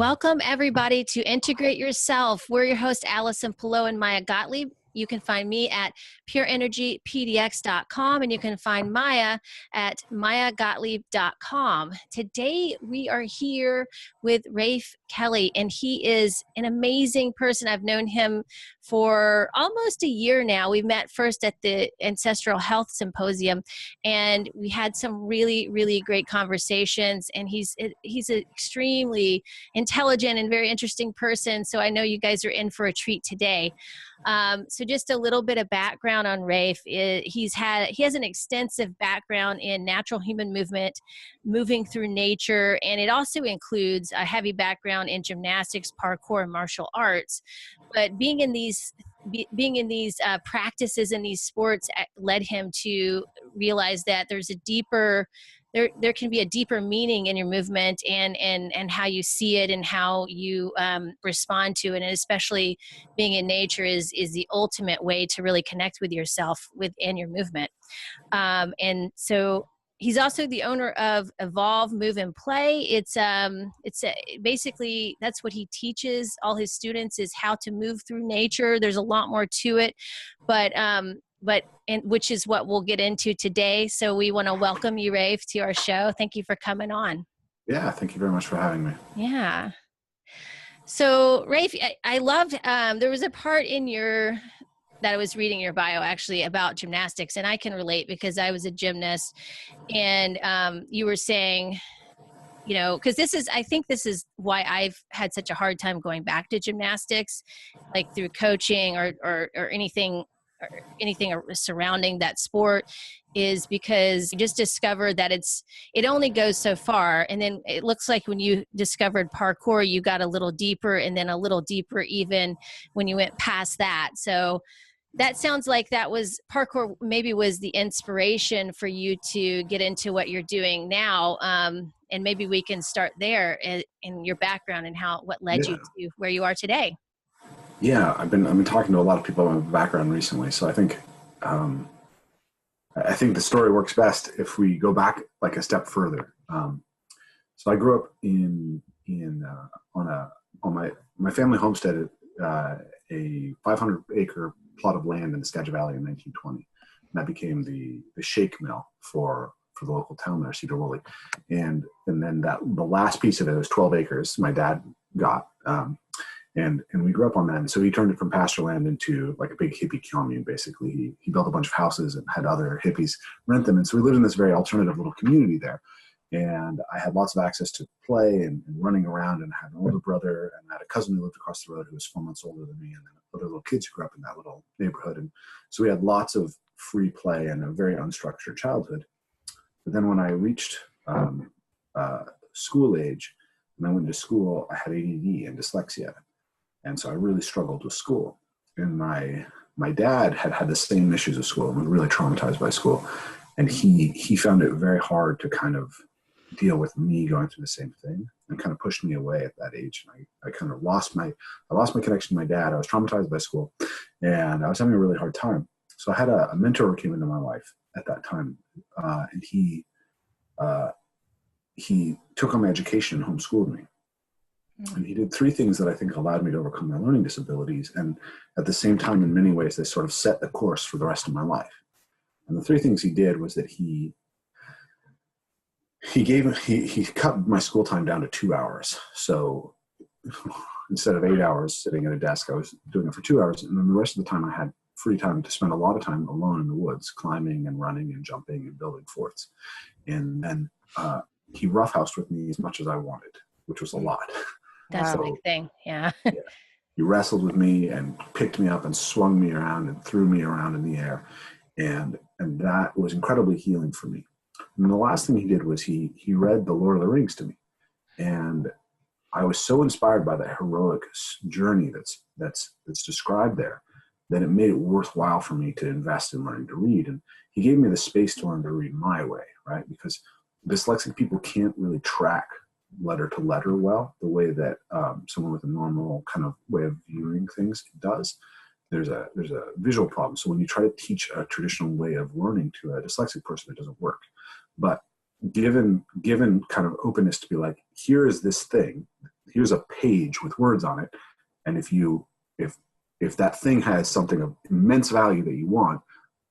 Welcome, everybody, to Integrate Yourself. We're your hosts, Allison Pillow and Maya Gottlieb. You can find me at pureenergypdx.com, and you can find Maya at mayagottlieb.com. Today, we are here with Rafe Kelly, and he is an amazing person. I've known him for almost a year now. We met first at the Ancestral Health Symposium, and we had some really, really great conversations, and he's an extremely intelligent and very interesting person, so I know you guys are in for a treat today. So just a little bit of background on Rafe. He has an extensive background in natural human movement, moving through nature, and it also includes a heavy background in gymnastics, parkour, and martial arts. But being in these practices and these sports led him to realize that there's a deeper there can be a deeper meaning in your movement and how you see it and how you respond to it. And especially being in nature is the ultimate way to really connect with yourself within your movement. And so he's also the owner of Evolve, Move, and Play. Basically that's what he teaches all his students, is how to move through nature. There's a lot more to it, but which is what we'll get into today. So we want to welcome you, Rafe, to our show. Thank you for coming on. Yeah, thank you very much for having me. Yeah. So Rafe, I loved, there was a part in that I was reading your bio actually about gymnastics, and I can relate because I was a gymnast, and you were saying, you know, because I think this is why I've had such a hard time going back to gymnastics, like through coaching or anything surrounding that sport, is because you just discovered that it only goes so far. And then it looks like when you discovered parkour, you got a little deeper, and then a little deeper even when you went past that. So that sounds like parkour maybe was the inspiration for you to get into what you're doing now. And maybe we can start there in your background and what led you to where you are today. Yeah, I've been talking to a lot of people about my background recently, so I think the story works best if we go back like a step further. So I grew up on my family homesteaded a 500-acre plot of land in the Skagit Valley in 1920, and that became the shake mill for the local town there, Cedar Woolley, and then the last piece of it was 12 acres. My dad got. And we grew up on that. And so he turned it from pasture land into like a big hippie commune, basically. He built a bunch of houses and had other hippies rent them. And so we lived in this very alternative little community there. And I had lots of access to play and running around, and I had an older brother, and I had a cousin who lived across the road who was 4 months older than me, and then other little kids who grew up in that little neighborhood. And so we had lots of free play and a very unstructured childhood. But then when I reached school age, and I went to school, I had ADD and dyslexia. And so I really struggled with school. And my dad had the same issues with school and was really traumatized by school. And he found it very hard to kind of deal with me going through the same thing, and kind of pushed me away at that age. And I kind of lost my connection to my dad. I was traumatized by school, and I was having a really hard time. So I had a mentor who came into my life at that time, and he took on my education and homeschooled me. And he did 3 things that I think allowed me to overcome my learning disabilities. And at the same time, in many ways, they sort of set the course for the rest of my life. And the 3 things he did was that he cut my school time down to 2 hours. So instead of 8 hours sitting at a desk, I was doing it for 2 hours. And then the rest of the time I had free time to spend a lot of time alone in the woods, climbing and running and jumping and building forts. And then he roughhoused with me as much as I wanted, which was a lot. That's a big thing. Yeah. He wrestled with me and picked me up and swung me around and threw me around in the air. And that was incredibly healing for me. And the last thing he did was he read The Lord of the Rings to me. And I was so inspired by that heroic journey that's described there, that it made it worthwhile for me to invest in learning to read. And he gave me the space to learn to read my way, right? Because dyslexic people can't really track letter to letter well, the way that someone with a normal kind of way of viewing things does. There's a visual problem. So when you try to teach a traditional way of learning to a dyslexic person, it doesn't work. But given kind of openness to be like, here is this thing, here's a page with words on it. And if that thing has something of immense value that you want,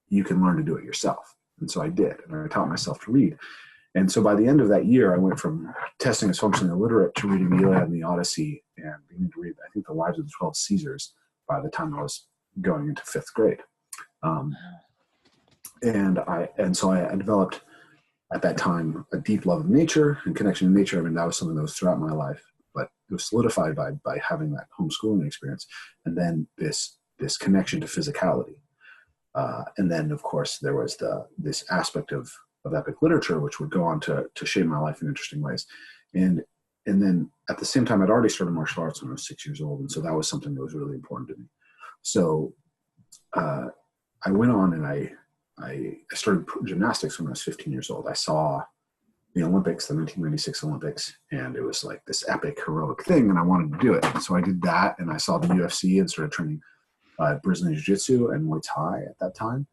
you can learn to do it yourself. And so I did, and I taught myself to read. And so by the end of that year, I went from testing as functionally illiterate to reading the Iliad and the Odyssey and beginning to read, I think, the Lives of the 12 Caesars by the time I was going into 5th grade. And so I developed at that time a deep love of nature and connection to nature. I mean, that was something that was throughout my life, but it was solidified by having that homeschooling experience, and then this connection to physicality. And then, of course, there was this aspect of epic literature, which would go on to shape my life in interesting ways. And then at the same time, I'd already started martial arts when I was 6 years old, and so that was something that was really important to me. So I went on and I started gymnastics when I was 15 years old. I saw the Olympics, the 1996 Olympics, and it was like this epic, heroic thing, and I wanted to do it. So I did that, and I saw the UFC and started training Brazilian Jiu-Jitsu and Muay Thai at that time.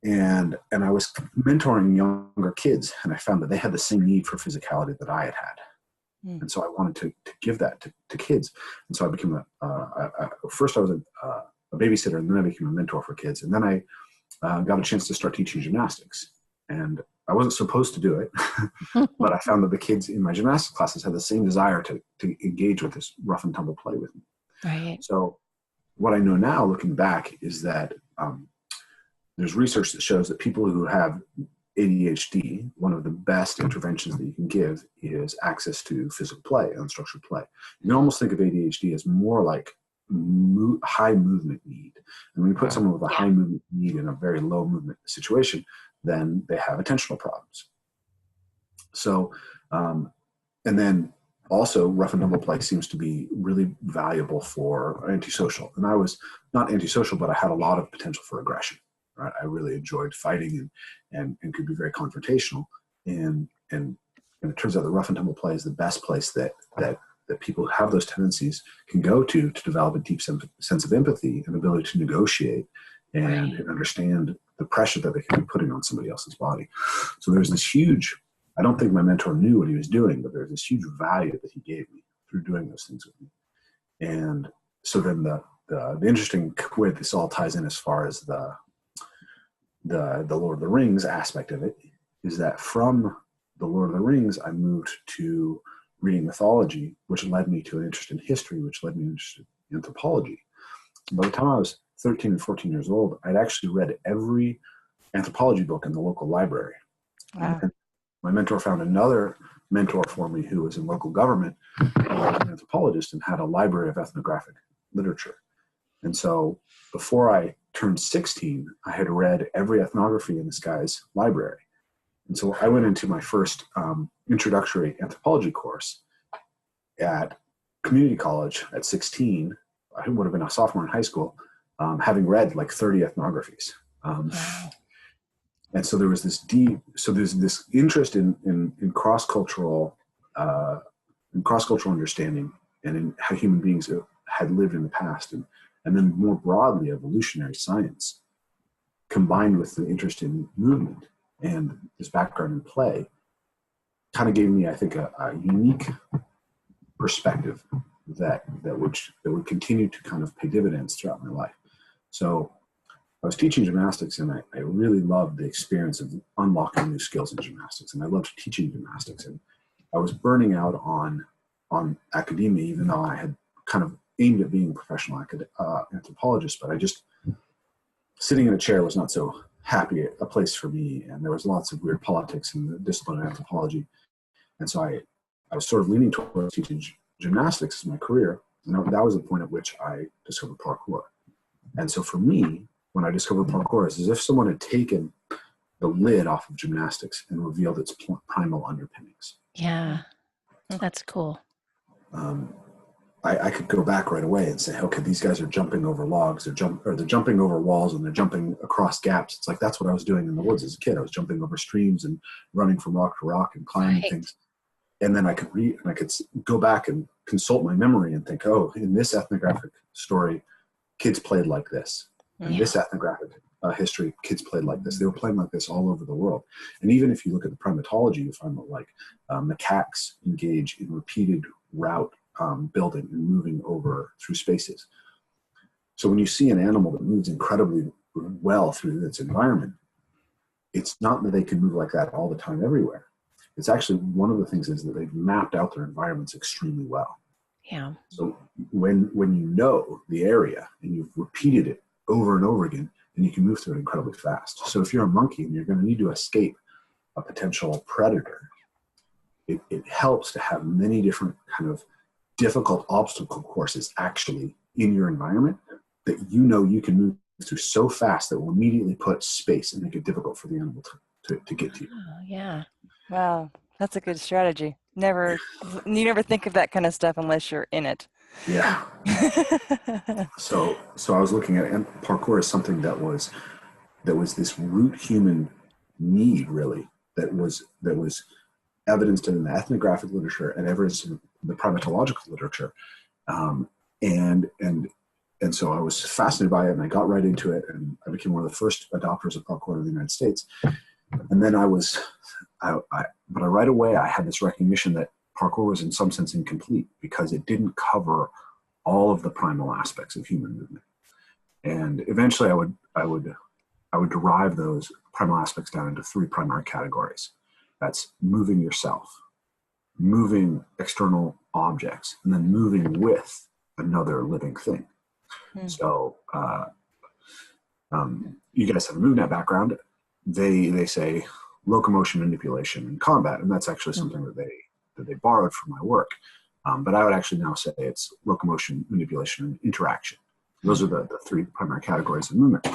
And I was mentoring younger kids, and I found that they had the same need for physicality that I had had. And so I wanted to give that to kids. And so I became first I was a babysitter, and then I became a mentor for kids. And then I got a chance to start teaching gymnastics. And I wasn't supposed to do it, but I found that the kids in my gymnastics classes had the same desire to engage with this rough and tumble play with me. Right. So what I know now, looking back, is that there's research that shows that people who have ADHD, one of the best interventions that you can give is access to physical play, unstructured play. You can almost think of ADHD as more like high movement need. And when you put someone with a high movement need in a very low movement situation, then they have attentional problems. So, and then also rough and tumble play seems to be really valuable for antisocial. And I was not antisocial, but I had a lot of potential for aggression. Right? I really enjoyed fighting and could be very confrontational. And it turns out that rough and tumble play is the best place that people who have those tendencies can go to develop a deep sense of empathy and ability to negotiate and understand the pressure that they can be putting on somebody else's body. So there's this huge, I don't think my mentor knew what he was doing, but there's this huge value that he gave me through doing those things with me. And so then the interesting way this all ties in as far as the Lord of the Rings aspect of it is that from the Lord of the Rings, I moved to reading mythology, which led me to an interest in history, which led me to an interest in anthropology. By the time I was 13 and 14 years old, I'd actually read every anthropology book in the local library. Wow. And my mentor found another mentor for me who was in local government, an anthropologist, and had a library of ethnographic literature. And so before I turned 16, I had read every ethnography in this guy's library. And so I went into my first introductory anthropology course at community college at 16. I would have been a sophomore in high school, having read like 30 ethnographies. And so there was this there's this interest in cross-cultural understanding and in how human beings had lived in the past, and then more broadly evolutionary science, combined with the interest in movement and this background in play, kind of gave me, I think, a unique perspective that would continue to kind of pay dividends throughout my life. So I was teaching gymnastics, and I really loved the experience of unlocking new skills in gymnastics, and I loved teaching gymnastics. And I was burning out on academia, even though I had kind of aimed at being a professional anthropologist, but I just, sitting in a chair was not so happy a place for me, and there was lots of weird politics in the discipline of anthropology. And so I was sort of leaning towards teaching gymnastics as my career, and that was the point at which I discovered parkour. And so for me, when I discovered parkour, it's as if someone had taken the lid off of gymnastics and revealed its primal underpinnings. Yeah, that's cool. I could go back right away and say, okay, these guys are jumping over logs, they're jumping over walls, and they're jumping across gaps. It's like, that's what I was doing in the woods as a kid. I was jumping over streams and running from rock to rock and climbing things. And then I could read, and I could go back and consult my memory and think, oh, in this ethnographic story, kids played like this. In this ethnographic history, kids played like this. They were playing like this all over the world. And even if you look at the primatology, you find that like macaques engage in repeated route building and moving over through spaces. So when you see an animal that moves incredibly well through its environment, it's not that they can move like that all the time everywhere. It's actually, one of the things is that they've mapped out their environments extremely well. Yeah. So when you know the area and you've repeated it over and over again, then you can move through it incredibly fast. So if you're a monkey and you're going to need to escape a potential predator, it helps to have many different kind of difficult obstacle courses actually in your environment that you know you can move through so fast that will immediately put space and make it difficult for the animal to get to you. Oh, yeah. Wow, that's a good strategy. You never think of that kind of stuff unless you're in it. Yeah. So I was looking at, and parkour is something that was this root human need, really, that was evidenced in the ethnographic literature and evidenced in the primatological literature. And so I was fascinated by it, and I got right into it, and I became one of the first adopters of parkour in the United States. And then but right away I had this recognition that parkour was in some sense incomplete because it didn't cover all of the primal aspects of human movement. And eventually I would derive those primal aspects down into three primary categories. That's moving yourself, moving external objects, and then moving with another living thing. So you guys have a MoveNet background. They say locomotion, manipulation, and combat, and that's actually something that they borrowed from my work. But I would actually now say it's locomotion, manipulation, and interaction. Those are the three primary categories of movement.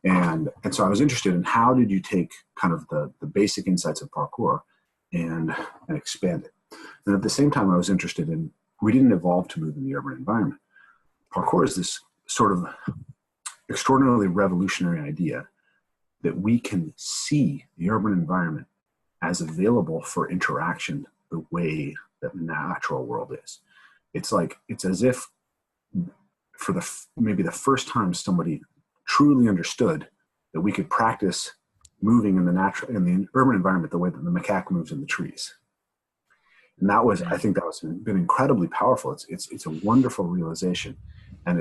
And so I was interested in how did you take kind of the basic insights of parkour and expand it. And at the same time, I was interested in, we didn't evolve to move in the urban environment. Parkour is this sort of extraordinarily revolutionary idea that we can see the urban environment as available for interaction the way that the natural world is. It's as if for maybe the first time somebody truly understood that we could practice moving in the urban environment the way that the macaque moves in the trees. And that was, I think that was been incredibly powerful. It's a wonderful realization, and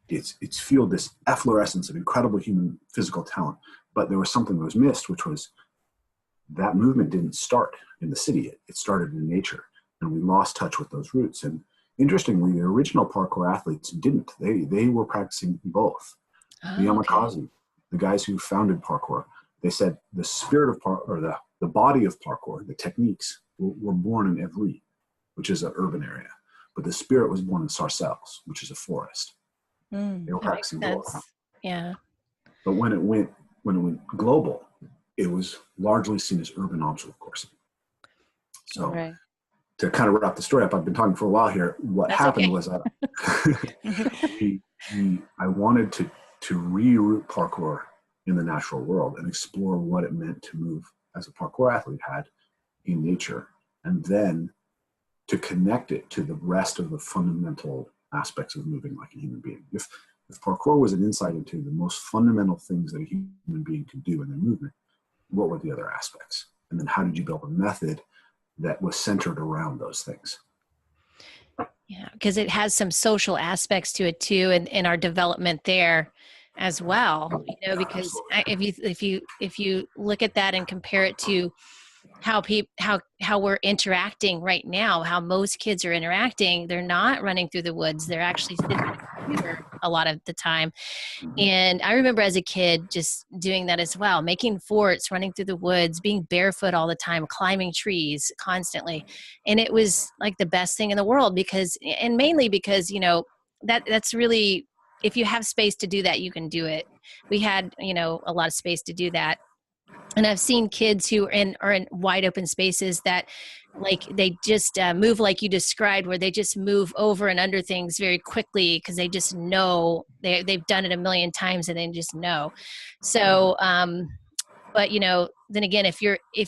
it's fueled this efflorescence of incredible human physical talent. But there was something that was missed, which was that movement didn't start in the city. It started in nature, and we lost touch with those roots. And interestingly, the original parkour athletes didn't. They were practicing both. The Yamakasi, the guys who founded parkour, they said the spirit of parkour, or the body of parkour, the techniques were born in Evry, which is an urban area, but the spirit was born in Sarcelles, which is a forest. They were practicing both. Yeah. But when it went global, it was largely seen as urban obstacle coursing. So to kind of wrap the story up, I've been talking for a while here. What happened was that I wanted to reroute parkour in the natural world and explore what it meant to move as a parkour athlete had in nature, and then to connect it to the rest of the fundamental aspects of moving like a human being. If parkour was an insight into the most fundamental things that a human being could do in their movement, what were the other aspects? And then how did you build a method that was centered around those things? Yeah, because it has some social aspects to it too, and in our development there as well. Because if you look at that and compare it to how we're interacting right now, how most kids are interacting, they're not running through the woods. They're actually sitting on the computer a lot of the time. And I remember as a kid just doing that as well, making forts, running through the woods, being barefoot all the time, climbing trees constantly. And it was like the best thing in the world mainly because, that's really, if you have space to do that, you can do it. We had, a lot of space to do that. And I've seen kids who are in wide open spaces that they just move like you described, where they just move over and under things very quickly because they just know they've done it a million times and they just know. So, but then again, if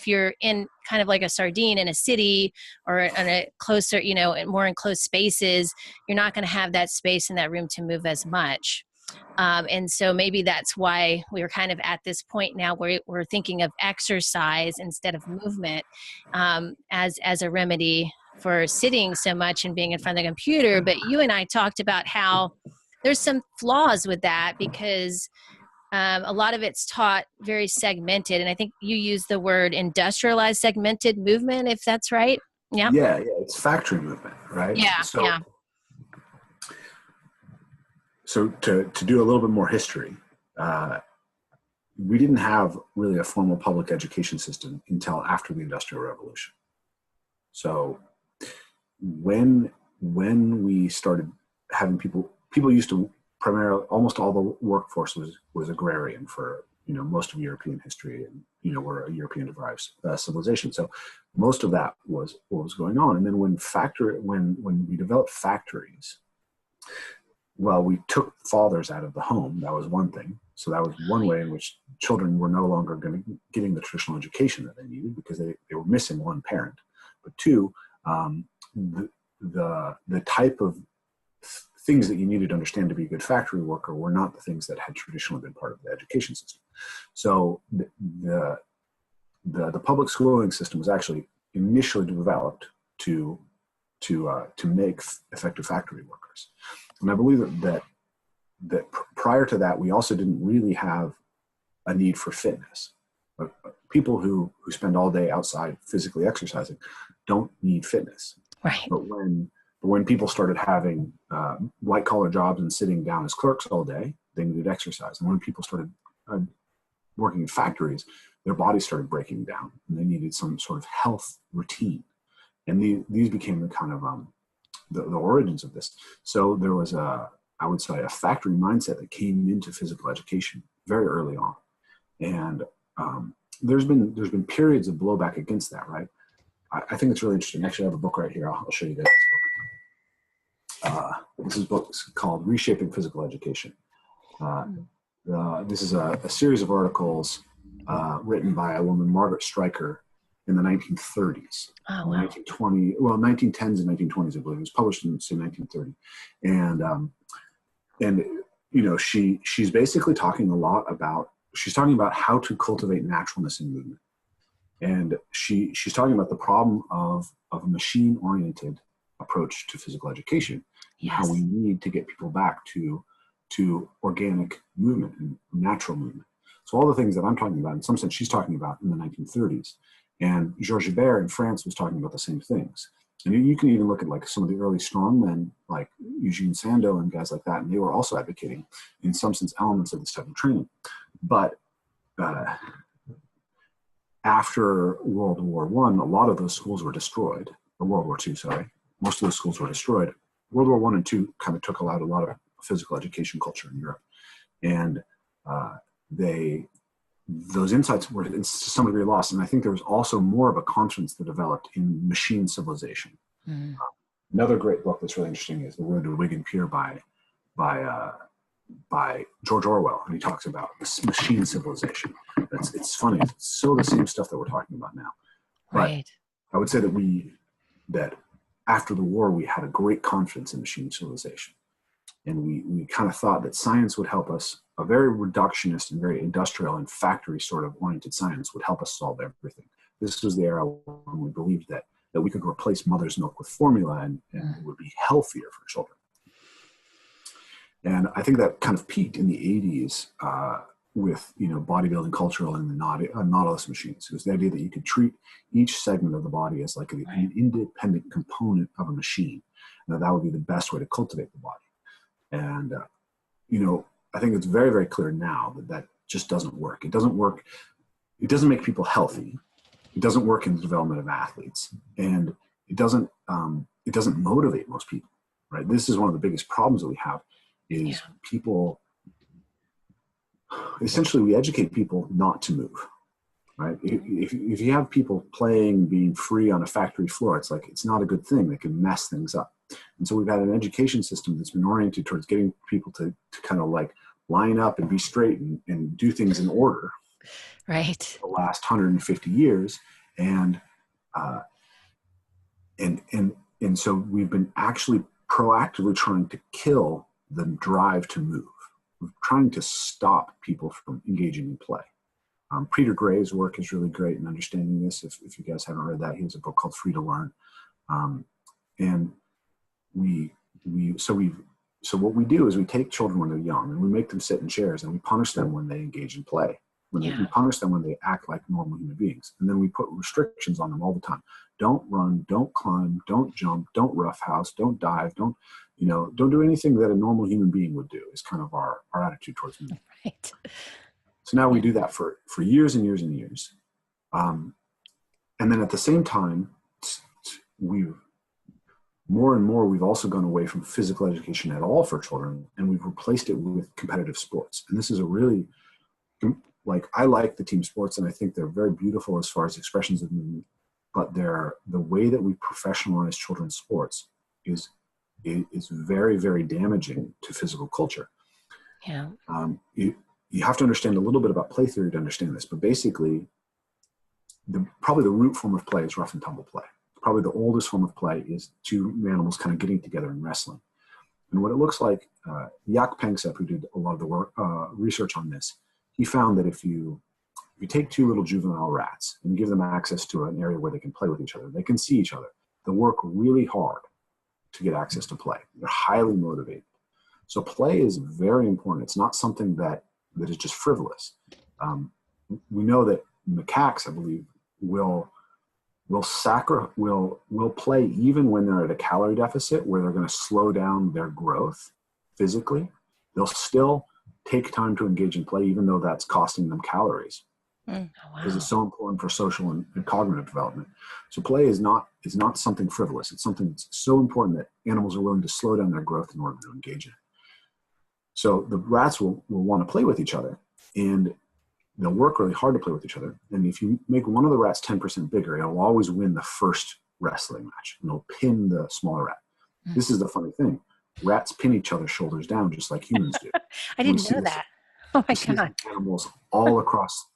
you're in kind of like a sardine in a city or in a closer, more enclosed spaces, you're not going to have that space and that room to move as much. And so maybe that's why we're kind of at this point now where we're thinking of exercise instead of movement as a remedy for sitting so much and being in front of the computer. But you and I talked about how there's some flaws with that, because a lot of it's taught very segmented. And I think you use the word industrialized segmented movement, if that's right. Yeah. Yeah. It's factory movement, right? Yeah. So, so to do a little bit more history, we didn't have really a formal public education system until after the Industrial Revolution. So when we started having people used to primarily, almost all the workforce was agrarian for, most of European history, and, we're a European derived civilization. So most of that was what was going on. And then when we developed factories, well, we took fathers out of the home. That was one thing. So that was one way in which children were no longer getting the traditional education that they needed, because they were missing one parent. But two, the type of things that you needed to understand to be a good factory worker were not the things that had traditionally been part of the education system. So the public schooling system was actually initially developed to make effective factory workers. And I believe that prior to that, we also didn't really have a need for fitness. People who spend all day outside physically exercising don't need fitness. Right. But when people started having white collar jobs and sitting down as clerks all day, they needed exercise. And when people started working in factories, their bodies started breaking down, and they needed some sort of health routine. And these became the kind of the origins of this. So there was I would say a factory mindset that came into physical education very early on. And there's been periods of blowback against that, right? I think it's really interesting. Actually, I have a book right here. I'll show you guys this book. This book's called Reshaping Physical Education. This is a series of articles written by a woman, Margaret Stryker, in the 1930s. Oh, wow. 1910s and 1920s, I believe. It was published in, say, 1930. And she's basically talking about how to cultivate naturalness in movement. And she's talking about the problem of a machine-oriented approach to physical education, and how we need to get people back to organic movement and natural movement. So all the things that I'm talking about, in some sense, she's talking about in the 1930s. And Georges Hébert in France was talking about the same things. And you can even look at like some of the early strongmen, like Eugene Sandow and guys like that, and they were also advocating, in some sense, elements of this type of training. But after World War I, a lot of those schools were destroyed. Or World War II, sorry. Most of those schools were destroyed. World War I and II kind of took out a lot of physical education culture in Europe. And those insights were to some degree lost. And I think there was also more of a confidence that developed in machine civilization. Mm-hmm. Another great book that's really interesting is The Road to Wigan Pier by George Orwell. And he talks about this machine civilization. It's funny. It's so the same stuff that we're talking about now. But right. I would say that after the war, we had a great confidence in machine civilization. And we kind of thought that science would help us. A very reductionist and very industrial and factory sort of oriented science would help us solve everything. This was the era when we believed that we could replace mother's milk with formula and it would be healthier for children. And I think that kind of peaked in the 80s with bodybuilding culture and the Nautilus machines. It was the idea that you could treat each segment of the body as like an independent component of a machine, and that would be the best way to cultivate the body. And I think it's very, very clear now that just doesn't work. It doesn't work. It doesn't make people healthy. It doesn't work in the development of athletes, and it doesn't motivate most people. Right. This is one of the biggest problems that we have is people. Essentially, we educate people not to move. Right. If you have people playing, being free on a factory floor, it's like it's not a good thing. They can mess things up. And so we've had an education system that's been oriented towards getting people to kind of like line up and be straight and do things in order. Right. The last 150 years. And so we've been actually proactively trying to kill the drive to move. We're trying to stop people from engaging in play. Peter Gray's work is really great in understanding this. If you guys haven't read that, he has a book called Free to Learn. And so what we do is we take children when they're young and we make them sit in chairs and we punish them when they engage in play. We punish them when they act like normal human beings. And then we put restrictions on them all the time. Don't run, don't climb, don't jump, don't roughhouse, don't dive, don't do anything that a normal human being would do is kind of our attitude towards movement. Right. So now we do that for years and years and years. And then at the same time, we've also gone away from physical education at all for children, and we've replaced it with competitive sports. And this is a really, I like the team sports, and I think they're very beautiful as far as expressions of movement, but the way that we professionalize children's sports is very, very damaging to physical culture. Yeah. You have to understand a little bit about play theory to understand this, but basically, probably the root form of play is rough and tumble play. Probably the oldest form of play is two animals kind of getting together and wrestling. And what it looks like, Jaak Panksepp, who did a lot of the work, research on this, he found that if you take two little juvenile rats and give them access to an area where they can play with each other, they can see each other. They'll work really hard to get access to play. They're highly motivated. So play is very important. It's not something that is just frivolous. We know that macaques, I believe, will play even when they're at a calorie deficit where they're going to slow down their growth physically. They'll still take time to engage in play even though that's costing them calories. Because it's so important for social and cognitive development. So play is not something frivolous. It's something that's so important that animals are willing to slow down their growth in order to engage in it. So the rats will want to play with each other, and they'll work really hard to play with each other. And if you make one of the rats 10% bigger, it'll always win the first wrestling match, and it'll pin the smaller rat. This is the funny thing. Rats pin each other's shoulders down just like humans do. I didn't know that. Oh my God. Animals all across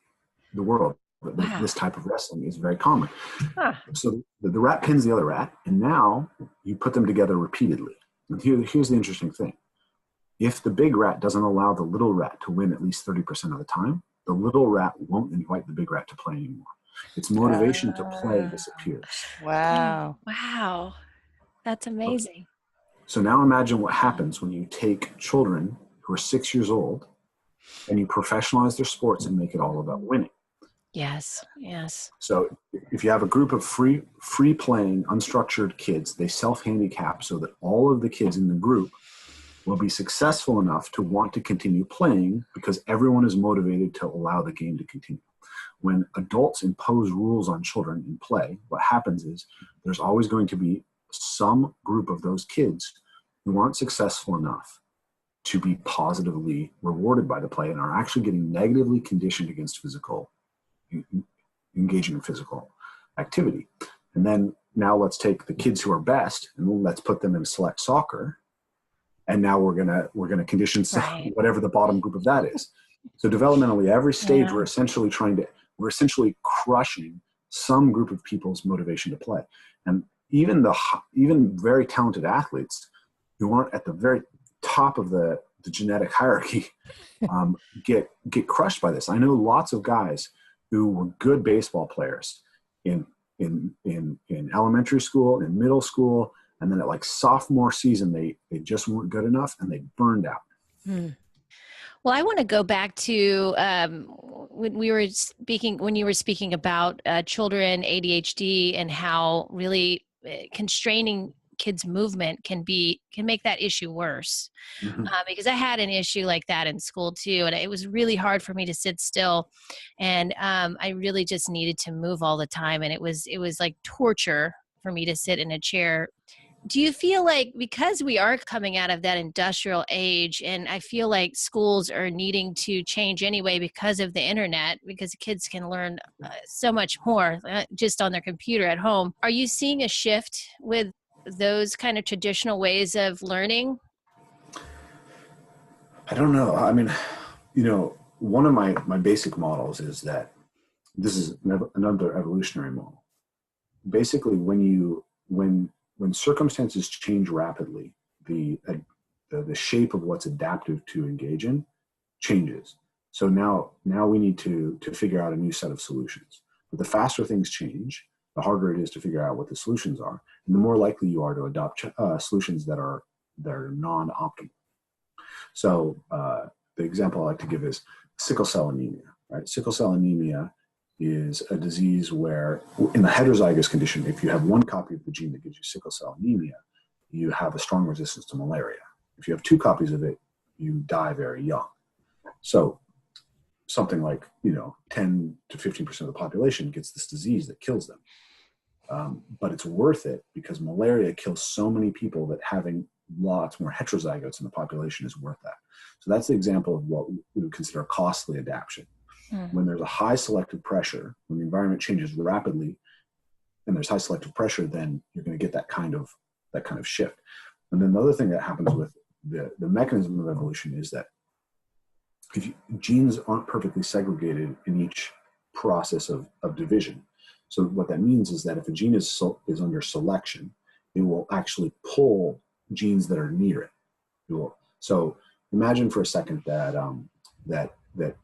the world, but this type of wrestling is very common. So the rat pins the other rat, and now you put them together repeatedly. And here's the interesting thing. If the big rat doesn't allow the little rat to win at least 30% of the time, the little rat won't invite the big rat to play anymore. Its motivation to play disappears. Wow. Wow. That's amazing. So now imagine what happens when you take children who are 6 years old and you professionalize their sports and make it all about winning. Yes. Yes. So if you have a group of free playing, unstructured kids, they self-handicap so that all of the kids in the group will be successful enough to want to continue playing because everyone is motivated to allow the game to continue. When adults impose rules on children in play, what happens is there's always going to be some group of those kids who aren't successful enough to be positively rewarded by the play and are actually getting negatively conditioned against engaging in physical activity. And then now let's take the kids who are best and let's put them in select soccer. And now we're gonna condition whatever the bottom group of that is. So developmentally, every stage we're essentially crushing some group of people's motivation to play. And even very talented athletes who aren't at the very top of the genetic hierarchy get crushed by this. I know lots of guys who were good baseball players in elementary school, in middle school, and then at like sophomore season, they just weren't good enough and they burned out. Well, I want to go back to when you were speaking about children, ADHD, and how really constraining kids' movement can make that issue worse. Because I had an issue like that in school too, and it was really hard for me to sit still, and I really just needed to move all the time, and it was like torture for me to sit in a chair. Do you feel like, because we are coming out of that industrial age, and I feel like schools are needing to change anyway because of the internet, because kids can learn so much more just on their computer at home, are you seeing a shift with those kind of traditional ways of learning? I don't know. I mean, one of my basic models is that this is another evolutionary model. Basically, when circumstances change rapidly, the shape of what's adaptive to engage in changes. So now we need to figure out a new set of solutions. But the faster things change, the harder it is to figure out what the solutions are. the more likely you are to adopt solutions that are non-optimal. So the example I like to give is sickle cell anemia, right? Sickle cell anemia is a disease where, in the heterozygous condition, if you have one copy of the gene that gives you sickle cell anemia, you have a strong resistance to malaria. If you have two copies of it, you die very young. So something like, 10 to 15% of the population gets this disease that kills them. But it's worth it because malaria kills so many people that having lots more heterozygotes in the population is worth that. So that's the example of what we would consider a costly adaptation. When there's a high selective pressure, when the environment changes rapidly and there's high selective pressure, then you're going to get that kind of shift. And then the other thing that happens with the mechanism of evolution is that genes aren't perfectly segregated in each process of division. So what that means is that if a gene is under selection, it will actually pull genes that are near it. So imagine for a second that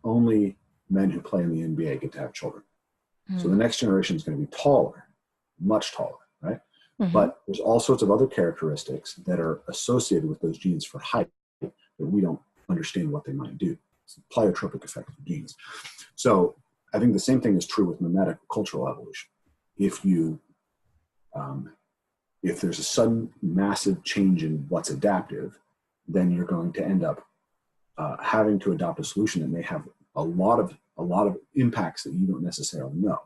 only men who play in the NBA get to have children. So the next generation is going to be taller, much taller, right? But there's all sorts of other characteristics that are associated with those genes for height that we don't understand what they might do. It's the pleiotropic effect of genes. So I think the same thing is true with mimetic cultural evolution. If there's a sudden massive change in what's adaptive, then you're going to end up having to adopt a solution that may have a lot of impacts that you don't necessarily know.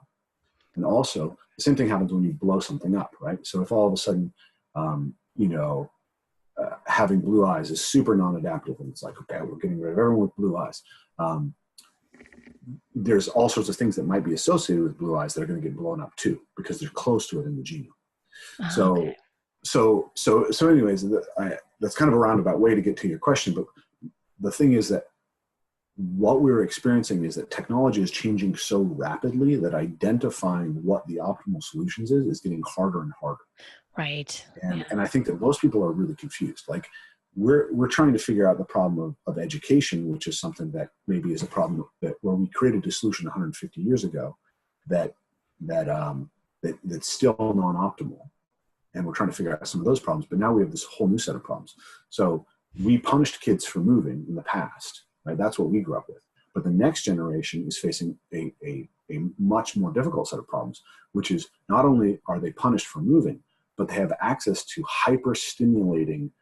And also, the same thing happens when you blow something up, right? So if all of a sudden, having blue eyes is super non-adaptive, and it's like, okay, we're getting rid of everyone with blue eyes. There's all sorts of things that might be associated with blue eyes that are going to get blown up too, because they're close to it in the genome. So anyways, that's kind of a roundabout way to get to your question. But the thing is that what we're experiencing is that technology is changing so rapidly that identifying what the optimal solutions is getting harder and harder. Right. And I think that most people are really confused. Like we're trying to figure out the problem of education, which is something that maybe is a problem where we created a solution 150 years ago that's still non-optimal. And we're trying to figure out some of those problems, but now we have this whole new set of problems. So we punished kids for moving in the past, right? That's what we grew up with. But the next generation is facing a much more difficult set of problems, which is not only are they punished for moving, but they have access to hyper-stimulating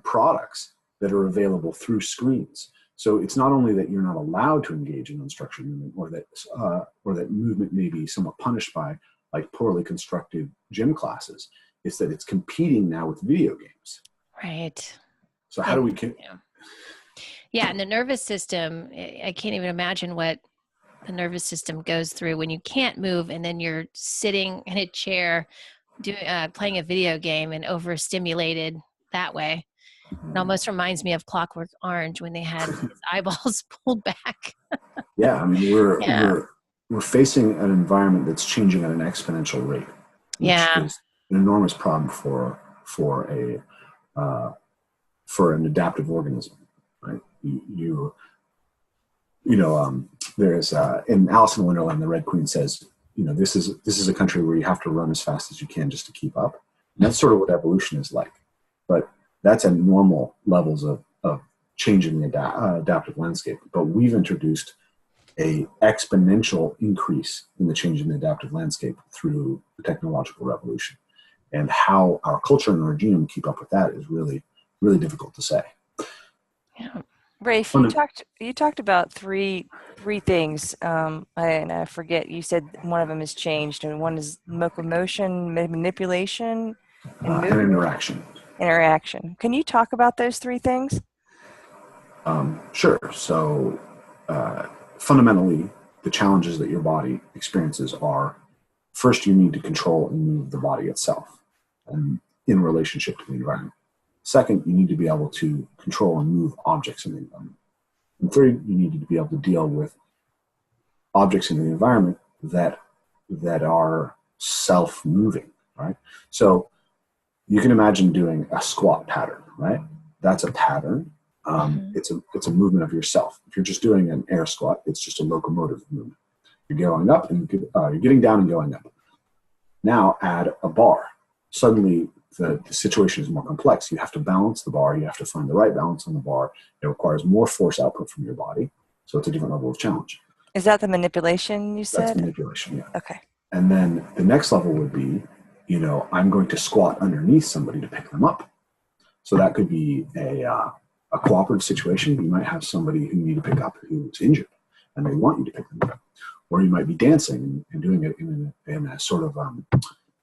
products that are available through screens. So it's not only that you're not allowed to engage in unstructured movement, or that movement may be somewhat punished by like poorly constructed gym classes. It's that it's competing now with video games. Right. So how do we? Yeah, and the nervous system, I can't even imagine what the nervous system goes through when you can't move and then you're sitting in a chair playing a video game and overstimulated that way. It almost reminds me of Clockwork Orange when they had his eyeballs pulled back. Yeah, I mean we're facing an environment that's changing at an exponential rate, which is an enormous problem for an adaptive organism, right? There's in Alice in Wonderland, the Red Queen says, this is a country where you have to run as fast as you can just to keep up. And that's sort of what evolution is like. But that's at normal levels of changing the adaptive landscape. But we've introduced a exponential increase in the change in the adaptive landscape through the technological revolution. And how our culture and our genome keep up with that is really, really difficult to say. Yeah. Rafe, you talked about three things, and I forget. You said one of them has changed, and one is locomotion, manipulation, and interaction. Interaction. Can you talk about those three things? Sure. So fundamentally, the challenges that your body experiences are, first, you need to control and move the body itself and in relationship to the environment. Second, you need to be able to control and move objects in the environment. And third, you need to be able to deal with objects in the environment that are self-moving, right? So you can imagine doing a squat pattern, right? That's a pattern. It's a movement of yourself. If you're just doing an air squat, it's just a locomotive movement. You're going up and you're getting down and going up. Now add a bar. Suddenly the situation is more complex. You have to balance the bar. You have to find the right balance on the bar. It requires more force output from your body. So it's a different level of challenge. Is that the manipulation you said? That's manipulation, yeah. Okay. And then the next level would be, I'm going to squat underneath somebody to pick them up. So that could be a cooperative situation. You might have somebody who you need to pick up who's injured, and they want you to pick them up. Or you might be dancing and doing it in a sort of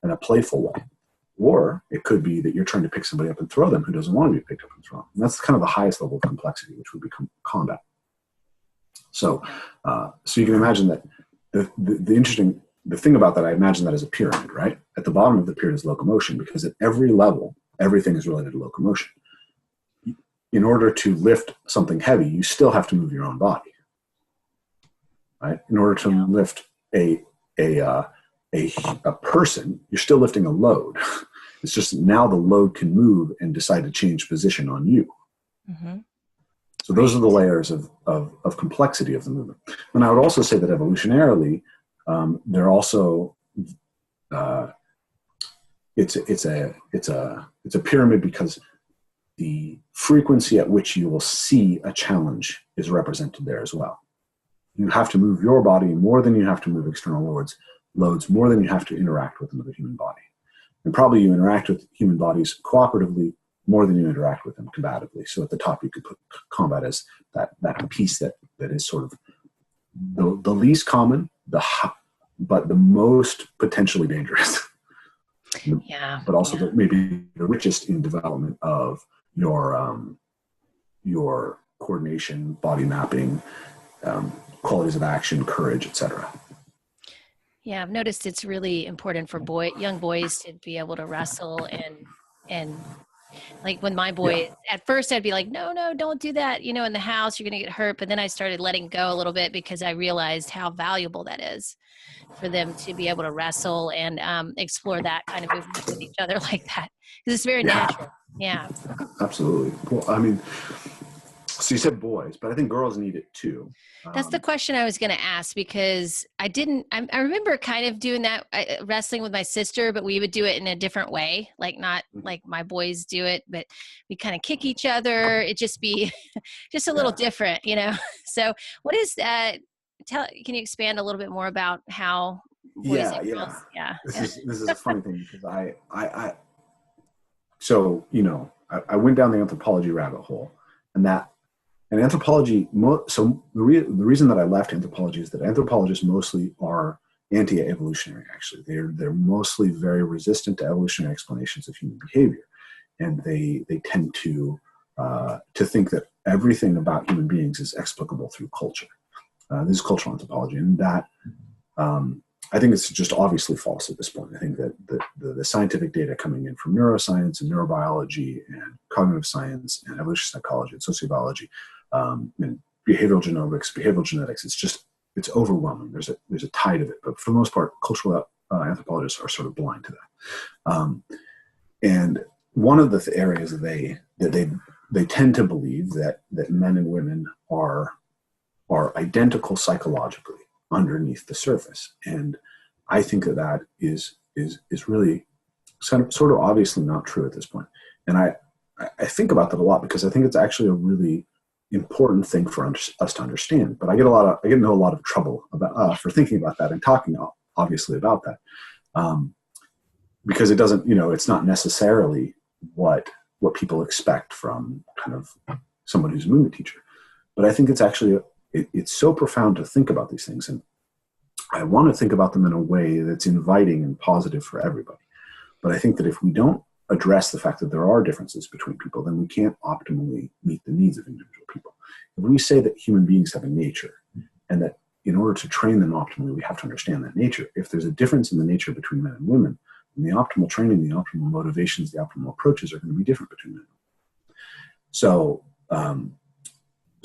in a playful way. Or it could be that you're trying to pick somebody up and throw them who doesn't want to be picked up and thrown. And that's kind of the highest level of complexity, which would be combat. So you can imagine that the thing about that, I imagine that as a pyramid, right? At the bottom of the pyramid is locomotion, because at every level, everything is related to locomotion. In order to lift something heavy, you still have to move your own body, right? In order to lift a person, you're still lifting a load. It's just now the load can move and decide to change position on you. Mm-hmm. So those are the layers of complexity of the movement. And I would also say that evolutionarily, they're also it's a pyramid, because the frequency at which you will see a challenge is represented there as well. You have to move your body more than you have to move external loads more than you have to interact with another human body. And probably you interact with human bodies cooperatively more than you interact with them combatively. So at the top, you could put combat as that piece that is sort of the least common, but the most potentially dangerous. Yeah. But also maybe the richest in development of your coordination, body mapping, qualities of action, courage, etc. Yeah, I've noticed it's really important for young boys to be able to wrestle and like when my boys, at first I'd be like, no, don't do that. In the house, you're going to get hurt. But then I started letting go a little bit, because I realized how valuable that is for them to be able to wrestle and explore that kind of movement with each other like that. Because it's very natural. Yeah. Absolutely. Well, I mean, so you said boys, but I think girls need it too. That's the question I was going to ask, because I remember kind of doing that wrestling with my sister, but we would do it in a different way, like not like my boys do it, but we kind of kick each other. It just be just a little different, So what is that? Can you expand a little bit more about how boys and girls? Yeah. This is a funny thing, because I went down the anthropology rabbit hole, and anthropology, so the reason that I left anthropology is that anthropologists mostly are anti-evolutionary, actually. They're mostly very resistant to evolutionary explanations of human behavior. And they tend to think that everything about human beings is explicable through culture. This is cultural anthropology. And that, I think it's just obviously false at this point. I think that the scientific data coming in from neuroscience and neurobiology and cognitive science and evolutionary psychology and sociobiology, and behavioral genomics, behavioral genetics, it's overwhelming. There's a tide of it, but for the most part, cultural anthropologists are sort of blind to that. And one of the areas that they tend to believe that men and women are identical psychologically underneath the surface, and I think that is really sort of obviously not true at this point. And I think about that a lot, because I think it's actually a really important thing for us to understand. But I get into a lot of trouble for thinking about that and talking obviously about that, because it doesn't, it's not necessarily what people expect from kind of somebody who's a movement teacher. But I think it's actually it's so profound to think about these things, and I want to think about them in a way that's inviting and positive for everybody. But I think that if we don't address the fact that there are differences between people, then we can't optimally meet the needs of individual people. If we say that human beings have a nature, and that in order to train them optimally, we have to understand that nature. If there's a difference in the nature between men and women, then the optimal training, the optimal motivations, the optimal approaches are going to be different between men and women.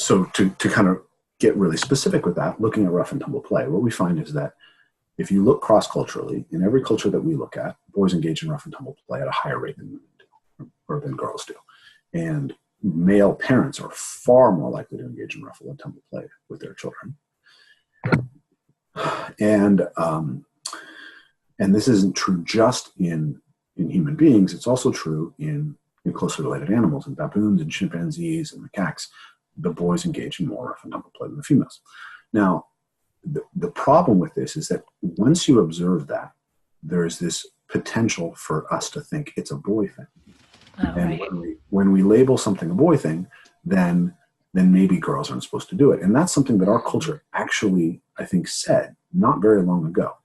So to kind of get really specific with that, looking at rough and tumble play, what we find is that if you look cross-culturally, in every culture that we look at, boys engage in rough and tumble play at a higher rate than women do, or than girls do. And male parents are far more likely to engage in rough and tumble play with their children. And And this isn't true just in human beings. It's also true in closely related animals, and baboons and chimpanzees and macaques. The boys engage in more rough and tumble play than the females. Now, the problem with this is that once you observe that, there's this potential for us to think it's a boy thing. Oh, and right. when we label something a boy thing, then maybe girls aren't supposed to do it. And that's something that our culture actually, I think, said not very long ago.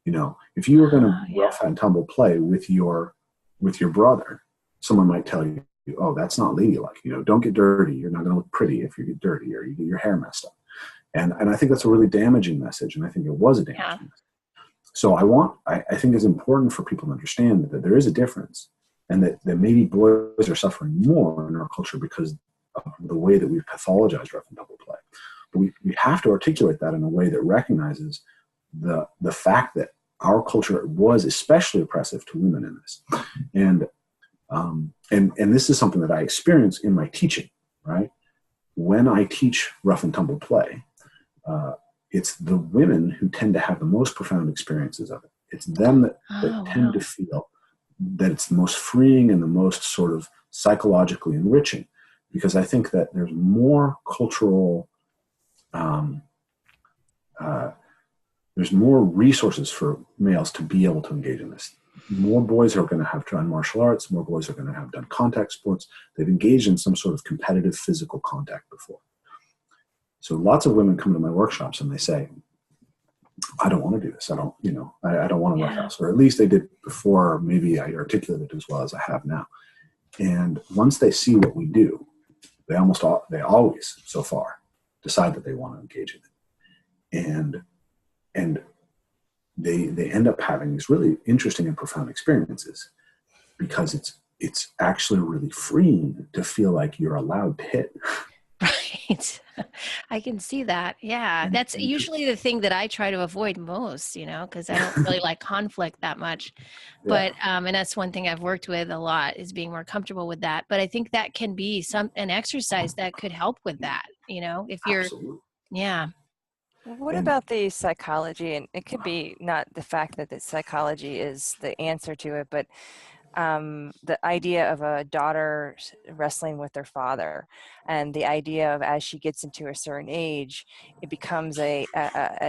You know, if you were going to rough and tumble play with your brother, someone might tell you, oh, that's not ladylike. You know, don't get dirty. You're not going to look pretty if you get dirty or you get your hair messed up. And I think that's a really damaging message. And I think it was a damaging message. So I think it's important for people to understand that there is a difference, and that maybe boys are suffering more in our culture because of the way that we've pathologized rough and tumble play. But we have to articulate that in a way that recognizes the fact that our culture was especially oppressive to women in this. And this is something that I experience in my teaching, right? When I teach rough and tumble play, it's the women who tend to have the most profound experiences of it. It's them that tend to feel that it's the most freeing and the most sort of psychologically enriching, because I think that there's more cultural, there's more resources for males to be able to engage in this. More boys are going to have done martial arts. More boys are going to have done contact sports. They've engaged in some sort of competitive physical contact before. So lots of women come to my workshops and they say, I don't want to do this. I don't want to roughhouse, or at least they did before. Maybe I articulated it as well as I have now. And once they see what we do, they always so far decide that they want to engage in it. And they end up having these really interesting and profound experiences, because it's actually really freeing to feel like you're allowed to hit. Right. I can see that. Yeah. That's usually the thing that I try to avoid most, because I don't really like conflict that much. But, and that's one thing I've worked with a lot, is being more comfortable with that. But I think that can be an exercise that could help with that, if you're, Absolutely. yeah. What about the psychology? And it could be not the fact that the psychology is the answer to it, but the idea of a daughter wrestling with their father, and the idea of, as she gets into a certain age, it becomes a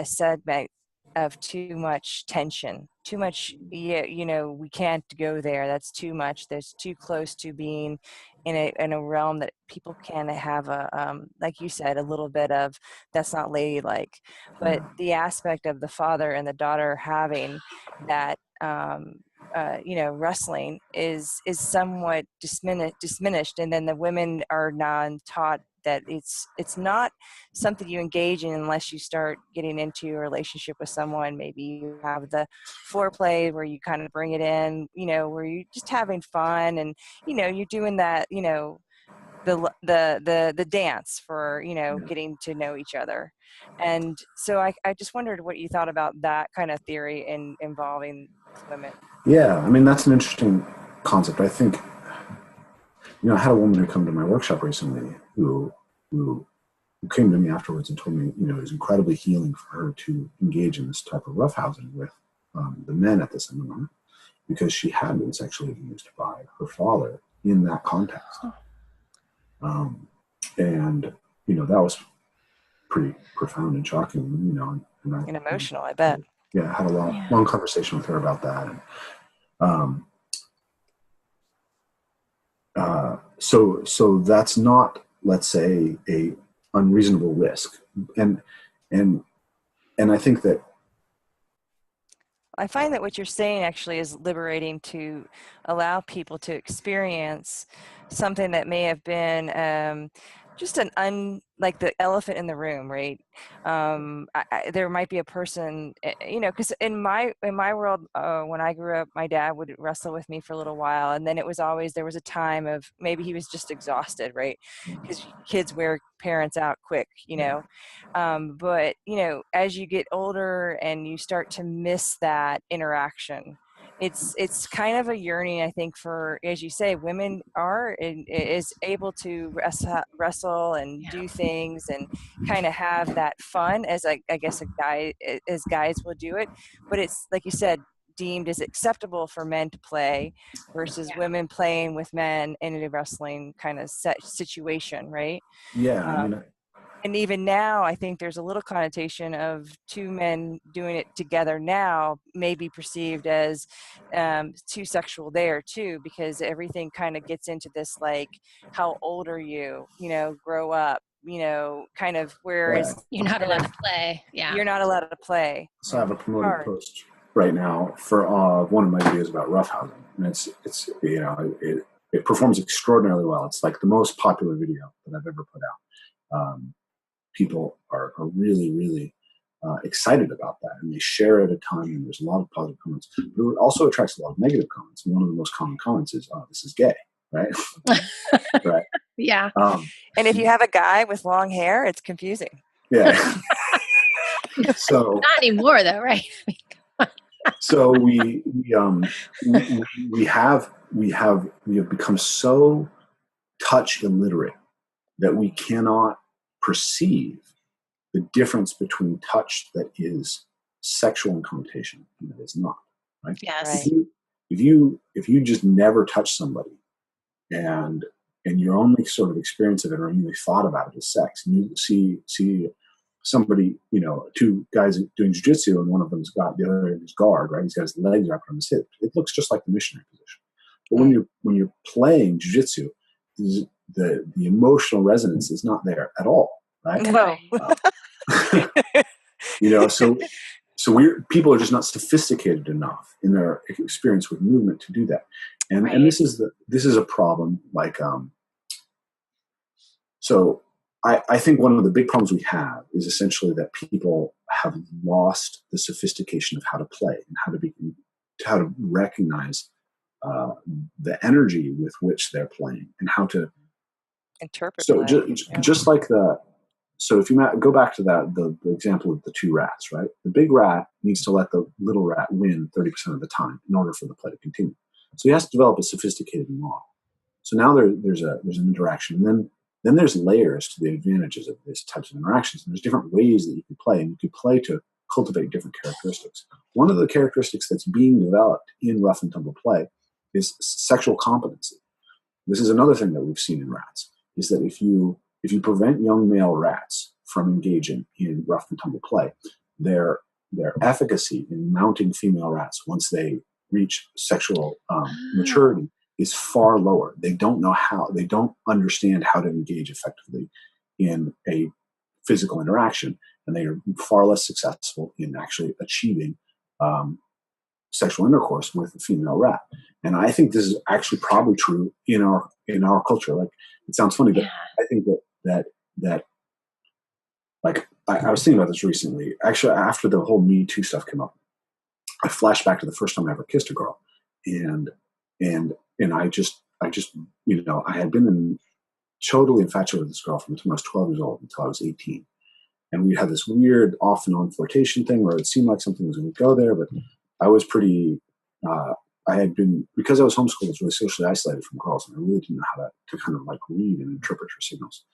segment of too much tension, too much, we can't go there. That's too much. There's too close to being in a realm that people can have like you said, a little bit of, that's not ladylike. But the aspect of the father and the daughter having that, wrestling is somewhat diminished, and then the women are non-taught that it's not something you engage in unless you start getting into a relationship with someone. Maybe you have the foreplay where you kind of bring it in, where you're just having fun, and you're doing that, the dance for getting to know each other. And so I just wondered what you thought about that kind of theory in involving women. Yeah, I mean, that's an interesting concept. I think, I had a woman who came to my workshop recently who came to me afterwards and told me, it was incredibly healing for her to engage in this type of roughhousing with the men at the seminar, because she had been sexually abused by her father in that context. And that was pretty profound and shocking, and emotional, I bet. Yeah, I had a long conversation with her about that. And so that's not, let's say, a unreasonable risk. And I think that I find that what you're saying actually is liberating, to allow people to experience something that may have been just like the elephant in the room, right? There might be a person, because in my world, when I grew up, my dad would wrestle with me for a little while, and then there was a time of maybe he was just exhausted, right? Because kids wear parents out quick, but as you get older and you start to miss that interaction, it's kind of a yearning, I think, for, as you say, women is able to wrestle and do things and kind of have that fun, as I guess as guys will do it. But it's like you said, deemed as acceptable for men to play versus women playing with men in a wrestling kind of situation, right? Yeah, I mean, and even now, I think there's a little connotation of two men doing it together now may be perceived as too sexual there too, because everything kind of gets into this, like, how old are you? You know, grow up, you know, kind of, whereas you're not allowed to play. Yeah. You're not allowed to play. So I have a promoted post right now for one of my videos about roughhousing. And it's you know, it performs extraordinarily well. It's like the most popular video that I've ever put out. People are really, really excited about that, and they share it a ton, and there's a lot of positive comments. But it also attracts a lot of negative comments. And one of the most common comments is, "Oh, this is gay," right? Right. Yeah. And if you have a guy with long hair, it's confusing. Yeah. So not anymore, though, right? So we have become so touch illiterate that we cannot perceive the difference between touch that is sexual in connotation and that is not. Right? Yes. Right. If you just never touch somebody and your only sort of experience of it or only thought about it is sex, and you see somebody, you know, two guys doing jiu-jitsu, and one of them's got the other in his guard, right? He's got his legs wrapped around his hip. It looks just like the missionary position. But when you're playing jiu-jitsu, the emotional resonance is not there at all, right? No. You know, so people are just not sophisticated enough in their experience with movement to do that, and this is a problem. Like, so. I think one of the big problems we have is essentially that people have lost the sophistication of how to play and how to recognize the energy with which they're playing and how to interpret. So just like so if you go back to the example of the two rats, right? The big rat needs to let the little rat win 30% of the time in order for the play to continue. So he has to develop a sophisticated model. So now there's an interaction, and then there's layers to the advantages of these types of interactions. And there's different ways that you can play, and you can play to cultivate different characteristics. One of the characteristics that's being developed in rough and tumble play is sexual competency. This is another thing that we've seen in rats, is that if you prevent young male rats from engaging in rough and tumble play, their efficacy in mounting female rats once they reach sexual maturity is far lower. They don't know how. They don't understand how to engage effectively in a physical interaction, and they are far less successful in actually achieving sexual intercourse with a female rat. And I think this is actually probably true in our culture. Like, it sounds funny, but I think that like I was thinking about this recently. Actually, after the whole Me Too stuff came up, I flashed back to the first time I ever kissed a girl, and I just you know, I had been totally infatuated with this girl from the time I was 12 years old until I was 18. And we had this weird off and on flirtation thing where it seemed like something was going to go there, but I was pretty, I had been, because I was homeschooled, I was really socially isolated from girls, and I really didn't know how to kind of like read and interpret her signals.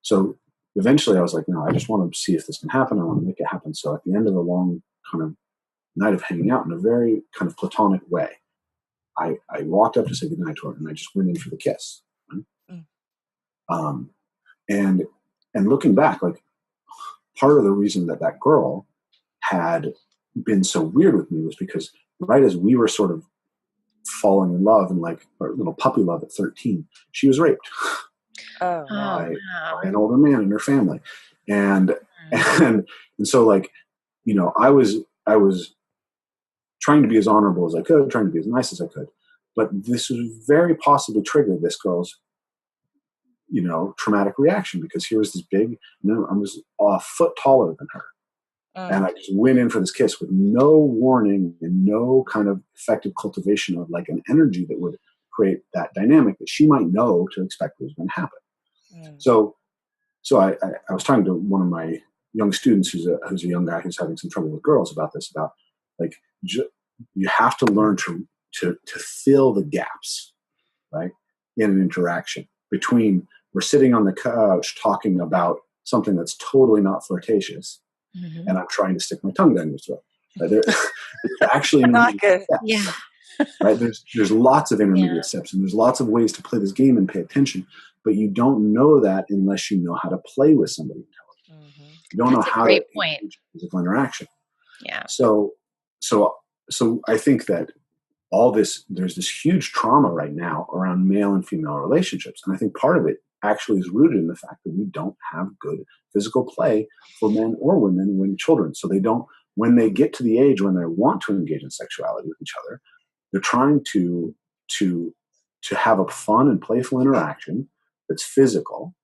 So eventually I was like, no, I just want to see if this can happen. I want to make it happen. So at the end of a long kind of night of hanging out in a very kind of platonic way, I walked up to say goodnight to her, and I just went in for the kiss. Right? And looking back, like, part of the reason that girl had been so weird with me was because right as we were sort of falling in love and like our little puppy love at 13, she was raped by an older man in her family. And so, like, you know, I was trying to be as honorable as I could, trying to be as nice as I could. But this was very possibly triggered this girl's, you know, traumatic reaction, because here was this big, I was a foot taller than her. And I just went in for this kiss with no warning and no kind of effective cultivation of like an energy that would create that dynamic that she might know to expect was going to happen. So I was talking to one of my young students who's a young guy who's having some trouble with girls about this, about like, you have to learn to fill the gaps, right, in an interaction between we're sitting on the couch talking about something that's totally not flirtatious, and I'm trying to stick my tongue down your throat. Right? There's actually Not intermediate good. steps. Yeah. Right? There's lots of intermediate steps, and there's lots of ways to play this game and pay attention, but you don't know that unless you know how to play with somebody intelligent. Mm-hmm. You don't know That's a how to great point. engage in physical interaction. Yeah. So I think that there's this huge trauma right now around male and female relationships. And I think part of it actually is rooted in the fact that we don't have good physical play for men or women when children. So when they get to the age when they want to engage in sexuality with each other, they're trying to have a fun and playful interaction that's physical,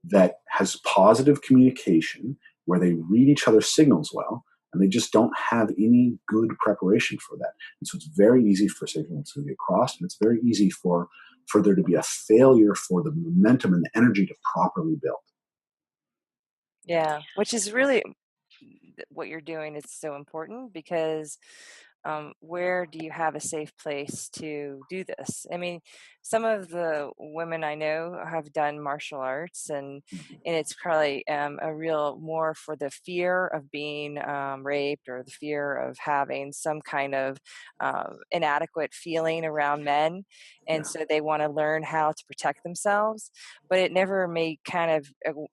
that has positive communication, where they read each other's signals well, and they just don't have any good preparation for that. And so it's very easy for signals to get crossed, and it's very easy for there to be a failure for the momentum and the energy to properly build. Yeah, which is really what you're doing is so important, because where do you have a safe place to do this? I mean, some of the women I know have done martial arts, and it's probably a real more for the fear of being raped, or the fear of having some kind of inadequate feeling around men, and so they want to learn how to protect themselves. But it never may kind of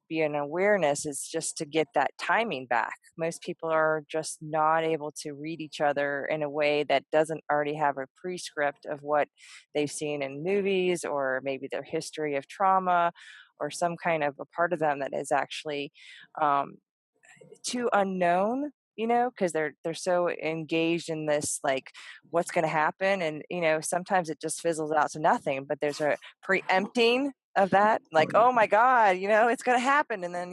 be an awareness. It's just to get that timing back. Most people are just not able to read each other in a way that doesn't already have a prescript of what they've seen in movies, or maybe their history of trauma, or some kind of a part of them that is actually too unknown, because they're so engaged in this, like, what's going to happen, and sometimes it just fizzles out to nothing. But there's a preempting of that, like, oh my God, it's going to happen, and then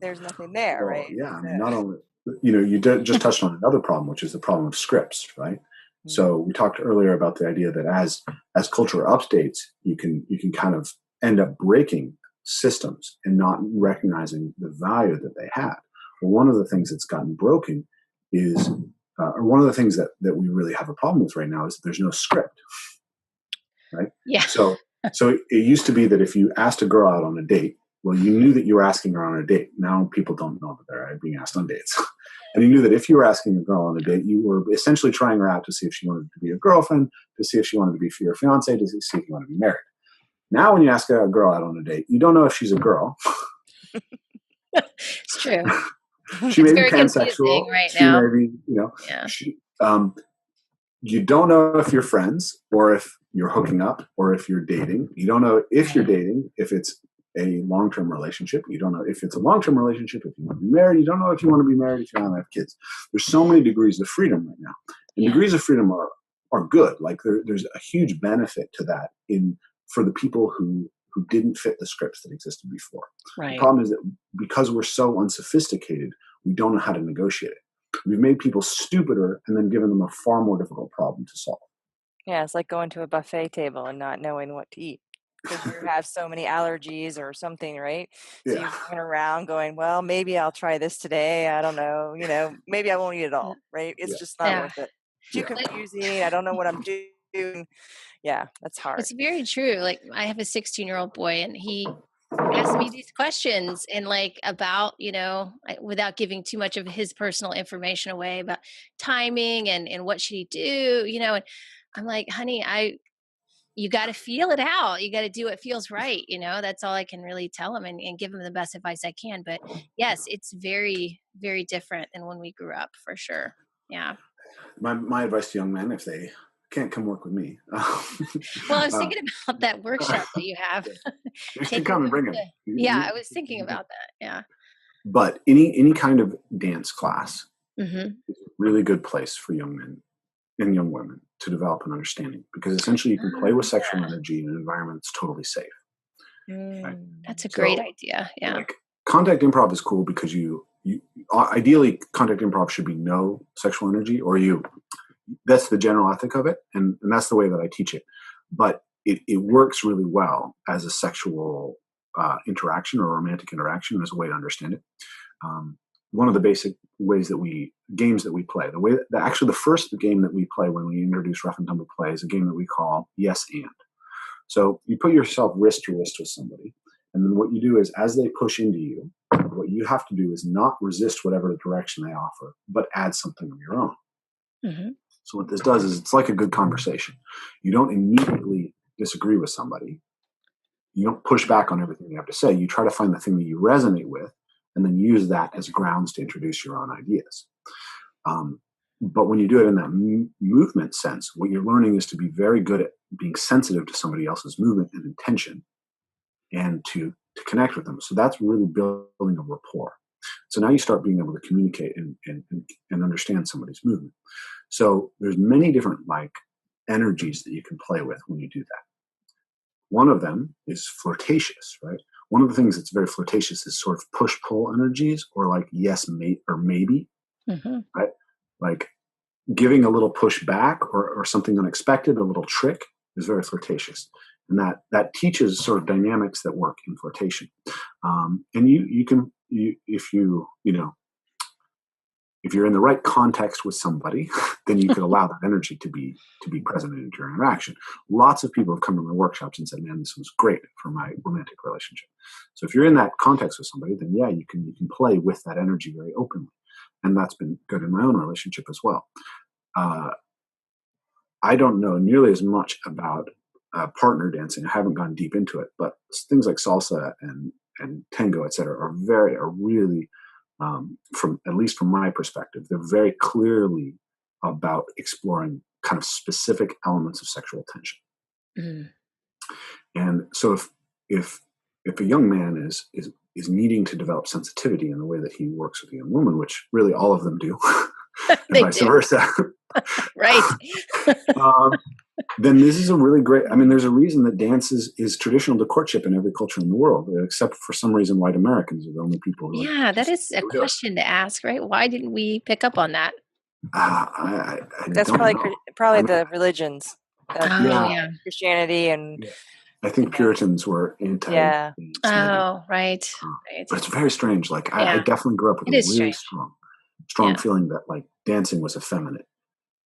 there's nothing there, Well, right? yeah, I mean, So, not only, you just touched on another problem, which is the problem of scripts, right? So we talked earlier about the idea that as culture updates, you can kind of end up breaking systems and not recognizing the value that they had. Well, one of the things that's gotten broken is, or one of the things that we really have a problem with right now, is that there's no script, right? Yeah. So it used to be that if you asked a girl out on a date, well, you knew that you were asking her on a date. Now people don't know that they're being asked on dates. And you knew that if you were asking a girl on a date, you were essentially trying her out to see if she wanted to be your girlfriend, to see if she wanted to be your fiance, to see if you want to be married. Now when you ask a girl out on a date, you don't know if she's a girl. It's true. She It's may be very pansexual. confusing right She now. may be, Yeah. you don't know if you're friends, or if you're hooking up, or if you're dating. You don't know if you're dating, if it's a long-term relationship. You don't know if it's a long-term relationship, if you want to be married. You don't know if you want to be married, if you want to have kids. There's so many degrees of freedom right now. And degrees of freedom are good. Like there's a huge benefit to that for the people who didn't fit the scripts that existed before. Right. The problem is that because we're so unsophisticated, we don't know how to negotiate it. We've made people stupider and then given them a far more difficult problem to solve. Yeah, it's like going to a buffet table and not knowing what to eat, because you have so many allergies or something, right? So you're going around going, well, maybe I'll try this today. I don't know. Maybe I won't eat it all, right? It's just not worth it. Too confusing. I don't know what I'm doing. Yeah, that's hard. It's very true. Like, I have a 16-year-old boy, and he asked me these questions, and about, without giving too much of his personal information away, about timing and what should he do, and I'm like, honey, you got to feel it out. You got to do what feels right. That's all I can really tell him, and give him the best advice I can. But yes, it's very, very different than when we grew up, for sure. Yeah. My advice to young men, if they can't come work with me. Well, I was thinking about that workshop that you have. You should come and bring them. Yeah, I was thinking about that. Yeah. But any kind of dance class Mm-hmm. is a really good place for young men and young women to develop an understanding, because essentially you can play with sexual energy in an environment that's totally safe. Right? That's a great idea. Yeah. Like, contact improv is cool because you ideally, contact improv should be no sexual energy, or that's the general ethic of it, and that's the way that I teach it. But it works really well as a sexual interaction or romantic interaction, as a way to understand it. One of the basic games that we play, actually the first game that we play when we introduce Rough and Tumble play, is a game that we call Yes and. So you put yourself wrist to wrist with somebody, And then what you do is, as they push into you, what you have to do is not resist whatever direction they offer, but add something of your own. Mm-hmm. So what this does is, it's like a good conversation. You don't immediately disagree with somebody. You don't push back on everything you have to say. You try to find the thing that you resonate with, and then use that as grounds to introduce your own ideas. But when you do it in that movement sense, what you're learning is to be very good at being sensitive to somebody else's movement and intention, and to connect with them. So that's really building a rapport. So now you start being able to communicate and understand somebody's movement. So there's many different energies that you can play with when you do that. One of them is flirtatious, right? One of the things that's very flirtatious is sort of push-pull energies, or like yes, mate, or maybe, Mm-hmm. right? Like giving a little push back, or something unexpected, a little trick, is very flirtatious. And that teaches sort of dynamics that work in flirtation. And if you're in the right context with somebody, then you could allow that energy to be present in your interaction. Lots of people have come to my workshops and said, "Man, this was great for my romantic relationship." So if you're in that context with somebody, then yeah, you can play with that energy very openly, and that's been good in my own relationship as well. I don't know nearly as much about partner dancing. I haven't gone deep into it, but things like salsa and tango, etc., are really, at least from my perspective, they're very clearly about exploring kind of specific elements of sexual tension. Mm. And so if a young man is needing to develop sensitivity in the way that he works with a young woman, which really all of them do, and vice versa, right? then this is a really great. I mean, there's a reason that dance is traditional to courtship in every culture in the world, except for some reason white Americans are the only people who. Yeah, that is a question to ask, right? Why didn't we pick up on that? I That's don't know. probably the religions, Yeah. Christianity, and yeah. I think Puritans were anti. Yeah. Oh, right. But it's very strange. Like Yeah. I definitely grew up with It a is really strange. strong feeling that like dancing was effeminate.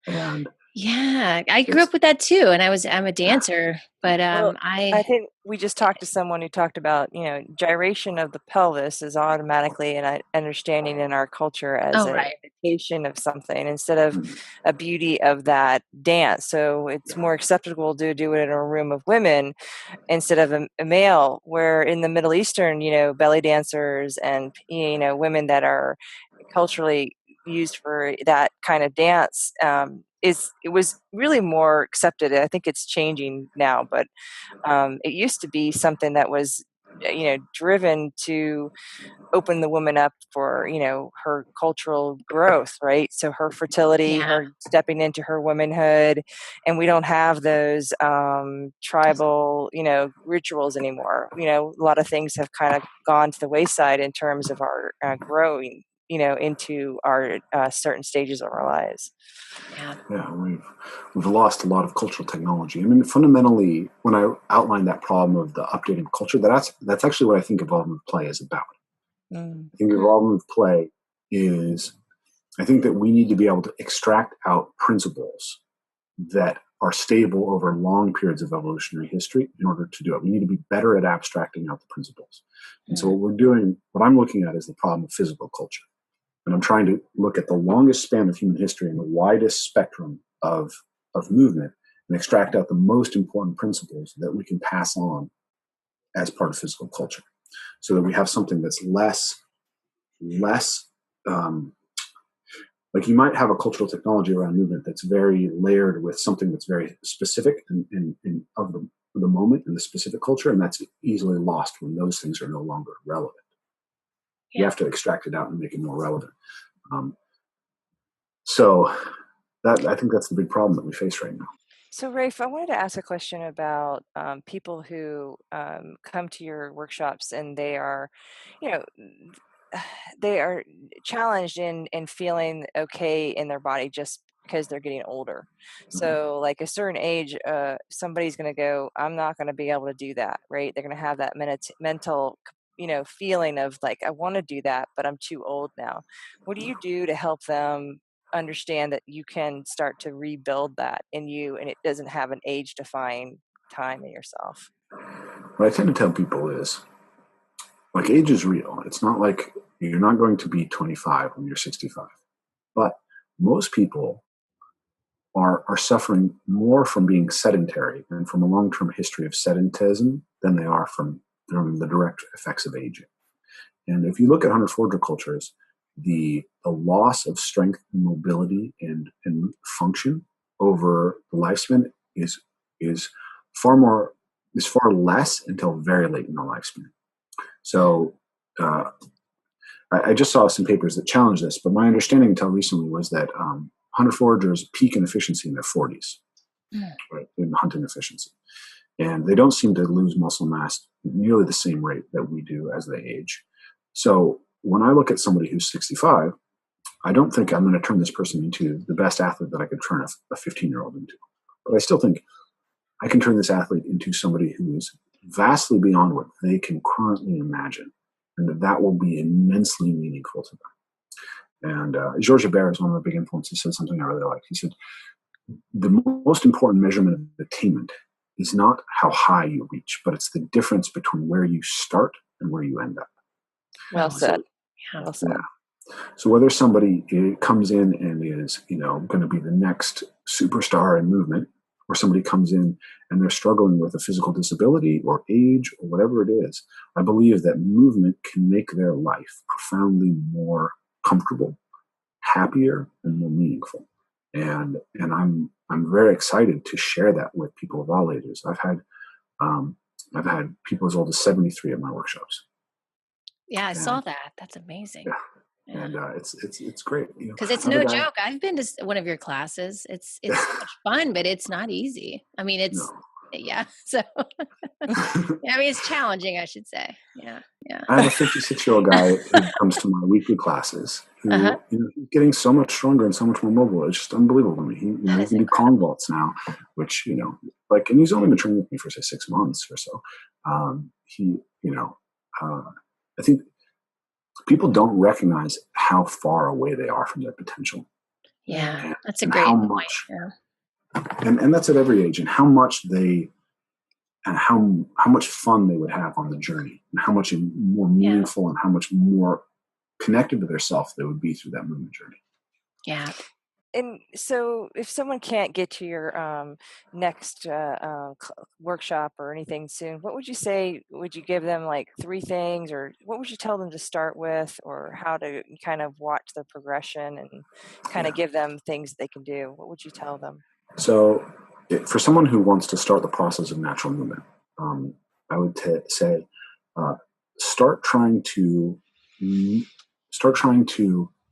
And yeah, I grew up with that too, and I'm a dancer, but I think we just talked to someone who talked about, gyration of the pelvis is automatically an understanding in our culture as an imitation of something instead of a beauty of that dance. So it's more acceptable to do it in a room of women instead of a male, where in the Middle Eastern, belly dancers and, women that are culturally used for that kind of dance, it was really more accepted. I think it's changing now, but it used to be something that was, driven to open the woman up for, her cultural growth, right? So her fertility, her stepping into her womanhood, and we don't have those tribal, rituals anymore. A lot of things have kind of gone to the wayside in terms of our growing, into our certain stages of our lives. Yeah, we've lost a lot of cultural technology. I mean, fundamentally, when I outlined that problem of the updating of culture, that's actually what I think evolvement of play is about. I think evolvement of play is, I think that we need to be able to extract out principles that are stable over long periods of evolutionary history in order to do it. We need to be better at abstracting out the principles. And so what I'm looking at is the problem of physical culture. And I'm trying to look at the longest span of human history and the widest spectrum of movement, and extract out the most important principles that we can pass on as part of physical culture, so that we have something that's less like you might have a cultural technology around movement that's very layered with something that's very specific and of the moment in the specific culture, and that's easily lost when those things are no longer relevant. You have to extract it out and make it more relevant. So I think that's the big problem that we face right now. So, Rafe, I wanted to ask a question about people who come to your workshops and they are, they are challenged in feeling okay in their body just because they're getting older. So, like a certain age, somebody's going to go, I'm not going to be able to do that, right? They're going to have that mental feeling of like, I want to do that, but I'm too old now. What do you do to help them understand that you can start to rebuild that in you, and it doesn't have an age defined time in yourself? What I tend to tell people is, like age is real. It's not like you're not going to be 25 when you're 65. But most people are suffering more from being sedentary and from a long-term history of sedentism than they are from the direct effects of aging. And if you look at hunter-forager cultures, the loss of strength and mobility and function over the lifespan is far less until very late in the lifespan. So I just saw some papers that challenge this, but my understanding until recently was that hunter-foragers peak in efficiency in their 40s, right, in hunting efficiency. And they don't seem to lose muscle mass nearly the same rate that we do as they age. So when I look at somebody who's 65, I don't think I'm going to turn this person into the best athlete that I could turn a 15-year-old into. But I still think I can turn this athlete into somebody who is vastly beyond what they can currently imagine, and that will be immensely meaningful to them. And Georges Hébert is one of the big influences, said something I really like. He said, the most important measurement of attainment is not how high you reach, but it's the difference between where you start and where you end up. Well said. Yeah. Well said. Yeah. So whether somebody comes in and is, going to be the next superstar in movement, or somebody comes in and they're struggling with a physical disability or age or whatever it is, I believe that movement can make their life profoundly more comfortable, happier, and more meaningful. And I'm very excited to share that with people of all ages. I've had people as old as 73 at my workshops. Yeah, I saw that. That's amazing. Yeah. Yeah. And it's great. Because it's no joke. I've been to one of your classes. It's so much fun, but it's not easy. I mean, yeah. So, I mean, it's challenging, I should say. Yeah. Yeah. I have a 56-year-old guy who comes to my weekly classes who, he's getting so much stronger and so much more mobile. It's just unbelievable to me. He can do Kong vaults now, which, and he's only been training with me for, say, 6 months or so. I think people don't recognize how far away they are from their potential. Yeah, that's a great point. And that's at every age, and how much how much fun they would have on the journey, and how much more meaningful and how much more connected to their self they would be through that movement journey. Yeah. And so if someone can't get to your next workshop or anything soon, what would you say? Would you give them like 3 things, or what would you tell them to start with, or how to kind of watch their progression and kind of give them things they can do? What would you tell them? So for someone who wants to start the process of natural movement, I would say start trying to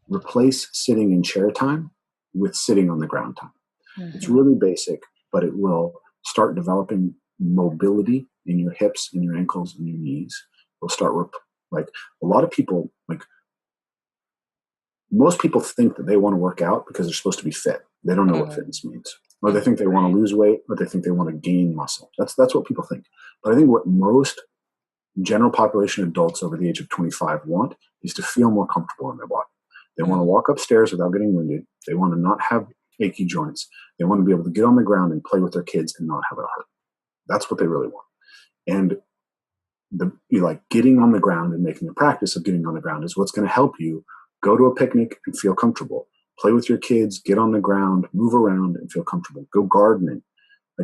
replace sitting in chair time with sitting on the ground time. Mm-hmm. It's really basic, but it will start developing mobility in your hips, in your ankles, in your knees. It'll start a lot of people, most people think that they want to work out because they're supposed to be fit. They don't know what fitness means. Or they think they want to lose weight, or they think they want to gain muscle. That's what people think. But I think what most general population adults over the age of 25 want is to feel more comfortable in their body. They want to walk upstairs without getting winded. They want to not have achy joints. They want to be able to get on the ground and play with their kids and not have it hurt. That's what they really want. And getting on the ground and making a practice of getting on the ground is what's going to help you go to a picnic and feel comfortable. Play with your kids, get on the ground, move around and feel comfortable. Go gardening.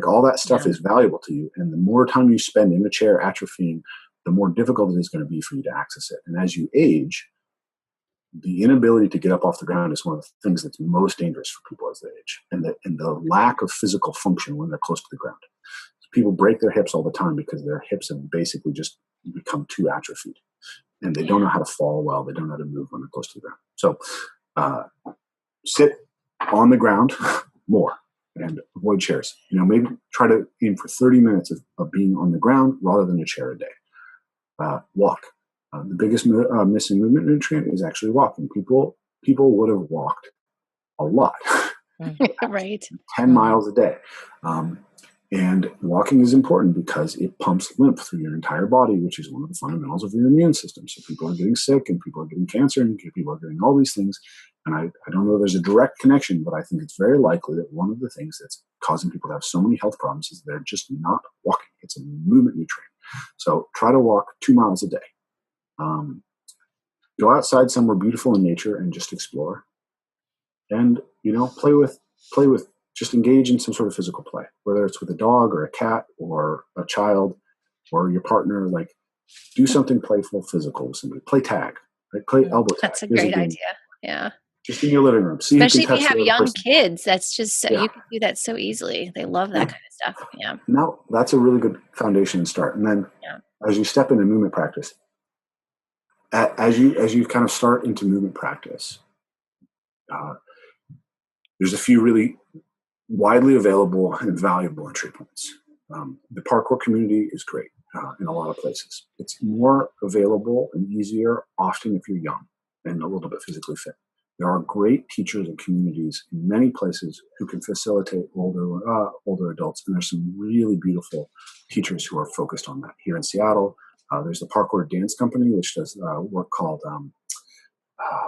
All that stuff is valuable to you. And the more time you spend in a chair atrophying, the more difficult it is going to be for you to access it. And as you age, the inability to get up off the ground is one of the things that's most dangerous for people as they age, and the lack of physical function when they're close to the ground. So people break their hips all the time because their hips have basically just become too atrophied, and they don't know how to fall well. They don't know how to move when they're close to the ground. So sit on the ground more and avoid chairs. Maybe try to aim for 30 minutes of being on the ground rather than a chair a day. Walk. The biggest missing movement nutrient is actually walking. People would have walked a lot, right? 10 miles a day. And walking is important because it pumps lymph through your entire body, which is one of the fundamentals of your immune system. So people are getting sick, and people are getting cancer, and people are getting all these things. And I don't know there's a direct connection, but I think it's very likely that one of the things that's causing people to have so many health problems is they're just not walking. It's a movement nutrient. So try to walk 2 miles a day. Go outside somewhere beautiful in nature and just explore. And, play with, just engage in some sort of physical play, whether it's with a dog or a cat or a child or your partner. Like, do something playful, physical with somebody. Play tag, right? Play elbow tag. That's a great idea. Yeah. Just in your living room. See Especially who can if you touch have the other young person. kids, that's just so, Yeah. you can do that so easily. They love that kind of stuff. Yeah. Now, that's a really good foundation and start. And then as you step into movement practice, as you kind of start into movement practice, there's a few really widely available and valuable entry points. The parkour community is great in a lot of places. It's more available and easier often if you're young and a little bit physically fit. There are great teachers and communities in many places who can facilitate older adults, and there's some really beautiful teachers who are focused on that. Here in Seattle, there's the Parkour Dance Company, which does work called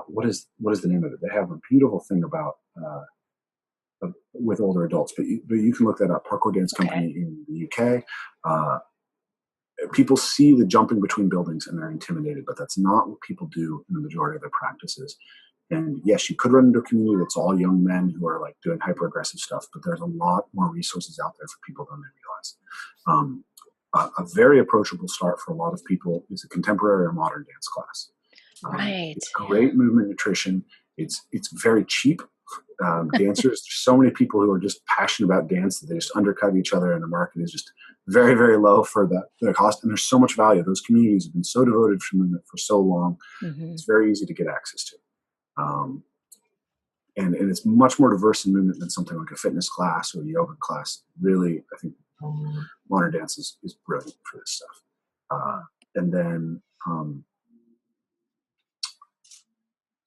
what is the name of it? They have a beautiful thing about with older adults, but you can look that up. Parkour Dance Company in the UK. People see the jumping between buildings and they're intimidated, but that's not what people do in the majority of their practices. And yes, you could run into a community that's all young men who are like doing hyper aggressive stuff, but there's a lot more resources out there for people than they realize. A very approachable start for a lot of people is a contemporary or modern dance class. Right. It's great movement nutrition. It's very cheap. Dancers, there's so many people who are just passionate about dance that they just undercut each other, and the market is just very, very low for the cost. And there's so much value. Those communities have been so devoted to movement for so long. Mm-hmm. It's very easy to get access to. And it's much more diverse in movement than something like a fitness class or a yoga class. Really, I think modern dance is brilliant for this stuff. And then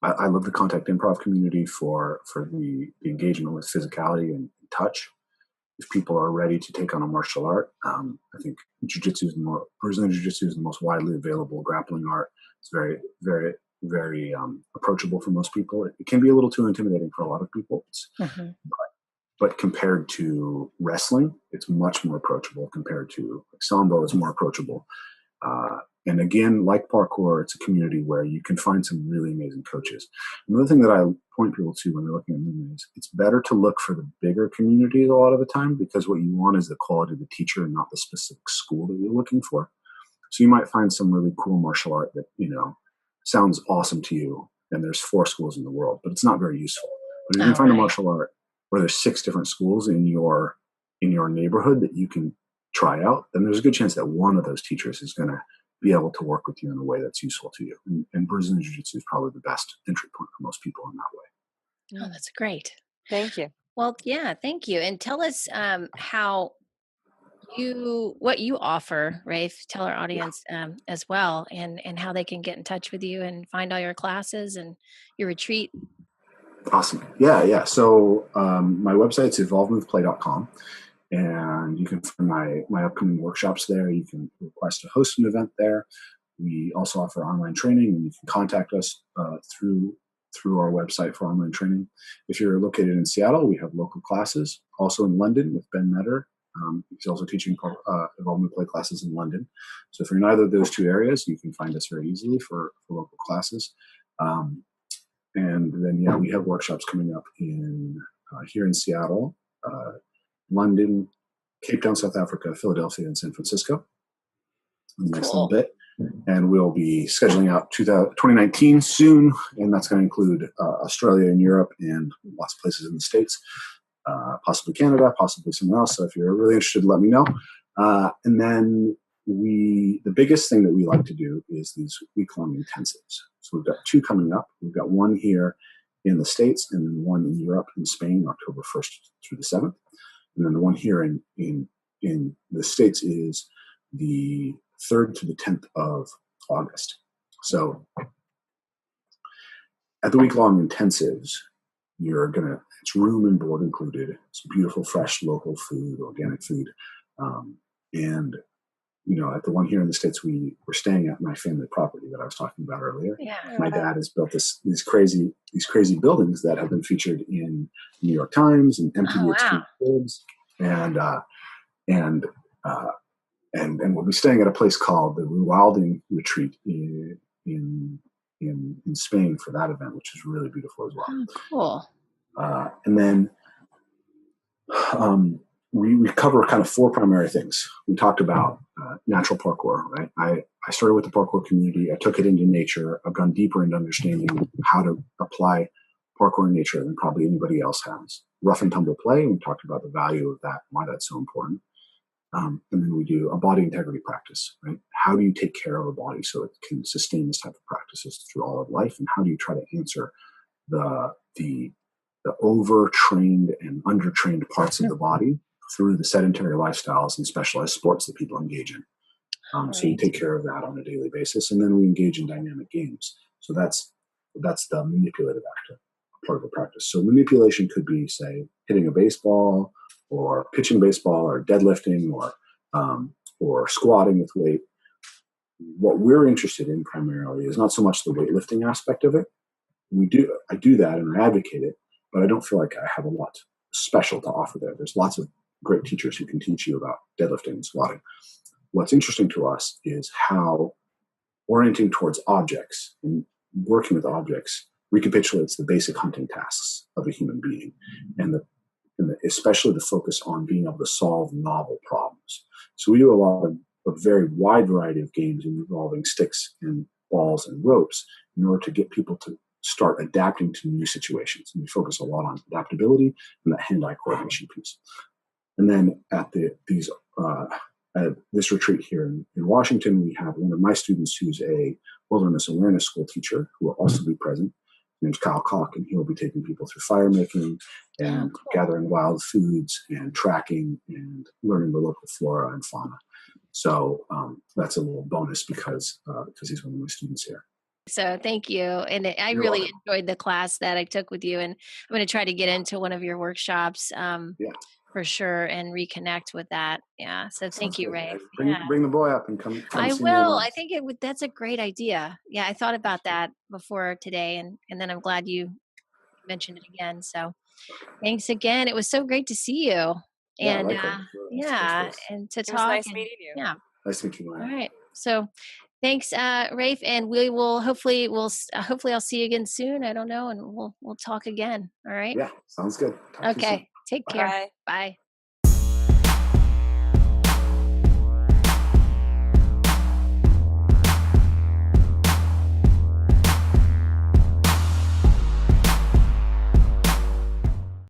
I love the contact improv community for the engagement with physicality and touch. If people are ready to take on a martial art, I think Brazilian Jiu-Jitsu is the most widely available grappling art. It's very, very, very approachable for most people. It can be a little too intimidating for a lot of people, but compared to wrestling, it's much more approachable. Compared to Sambo, it's more approachable. And again, like parkour, it's a community where you can find some really amazing coaches. Another thing that I point people to when they're looking at movement is it's better to look for the bigger communities a lot of the time, because what you want is the quality of the teacher and not the specific school that you're looking for. So you might find some really cool martial art that, sounds awesome to you, and there's 4 schools in the world, but it's not very useful. But if you can find a martial art where there's 6 different schools in your neighborhood that you can try out, then there's a good chance that one of those teachers is going to be able to work with you in a way that's useful to you. And Brazilian Jiu-Jitsu is probably the best entry point for most people in that way. Oh, that's great. Thank you. Well, yeah, thank you. And tell us what you offer, Rafe. Tell our audience as well, and how they can get in touch with you and find all your classes and your retreat. Awesome. Yeah. So my website's evolvemoveplay.com. And you can find my upcoming workshops there. You can request to host an event there. We also offer online training, and you can contact us through our website for online training. If you're located in Seattle, we have local classes. Also in London with Ben Metter. He's also teaching Evolve Move Play classes in London. So if you're in either of those 2 areas, you can find us very easily for local classes. And then, we have workshops coming up here in Seattle, London, Cape Town, South Africa, Philadelphia, and San Francisco in the next little bit. And we'll be scheduling out 2019 soon, and that's going to include Australia and Europe and lots of places in the States, possibly Canada, possibly somewhere else. So if you're really interested, let me know. And then the biggest thing that we like to do is these week-long intensives. So we've got 2 coming up. We've got one here in the States and then one in Europe in Spain, October 1st through the 7th. And then the one here in the States is the 3rd to the 10th of August. So at the week-long intensives, it's room and board included. It's beautiful, fresh, local food, organic food. And, at the one here in the States, we're staying at my family property that I was talking about earlier. Yeah. My dad has built these crazy buildings that have been featured in the New York Times and MTV Extreme Kids. And we'll be staying at a place called the Rewilding Retreat in Spain for that event, which is really beautiful as well. Oh, cool. And then we cover kind of 4 primary things. We talked about natural parkour, right? I started with the parkour community. I took it into nature. I've gone deeper into understanding how to apply parkour in nature than probably anybody else has. Rough and tumble play, and we talked about the value of that, why that's so important. And then we do a body integrity practice, right? How do you take care of a body so it can sustain this type of practices through all of life? And how do you try to answer the overtrained and undertrained parts of the body through the sedentary lifestyles and specialized sports that people engage in? So we take care of that on a daily basis, and then we engage in dynamic games. So that's the manipulative part of the practice. So manipulation could be, say, hitting a baseball, or pitching baseball, or deadlifting, or squatting with weight. What we're interested in primarily is not so much the weightlifting aspect of it. I do that and I advocate it, but I don't feel like I have a lot special to offer there. There's lots of great teachers who can teach you about deadlifting and squatting. What's interesting to us is how orienting towards objects and working with objects recapitulates the basic hunting tasks of a human being, and especially the focus on being able to solve novel problems. So we do a lot of a very wide variety of games involving sticks and balls and ropes in order to get people to start adapting to new situations. And we focus a lot on adaptability and that hand-eye coordination piece. And then at this retreat here in Washington, we have one of my students who's a wilderness awareness school teacher who will also be present. His name's Kyle Koch, and he'll be taking people through fire making and gathering wild foods and tracking and learning the local flora and fauna. So that's a little bonus because he's one of my students here. So thank you. And I really enjoyed the class that I took with you, and I'm going to try to get into one of your workshops for sure and reconnect with that. Yeah. So thank you, Rafe. Bring the boy up and come I see will. I think that's a great idea. Yeah. I thought about that before today, and then I'm glad you mentioned it again. So thanks again. It was so great to see you. And and to talk. It was nice meeting you. Yeah. Nice meeting you. All right. So thanks, Rafe, and we will hopefully I'll see you again soon. I don't know, and we'll talk again. All right. Yeah, sounds good. Okay. Take care. Bye.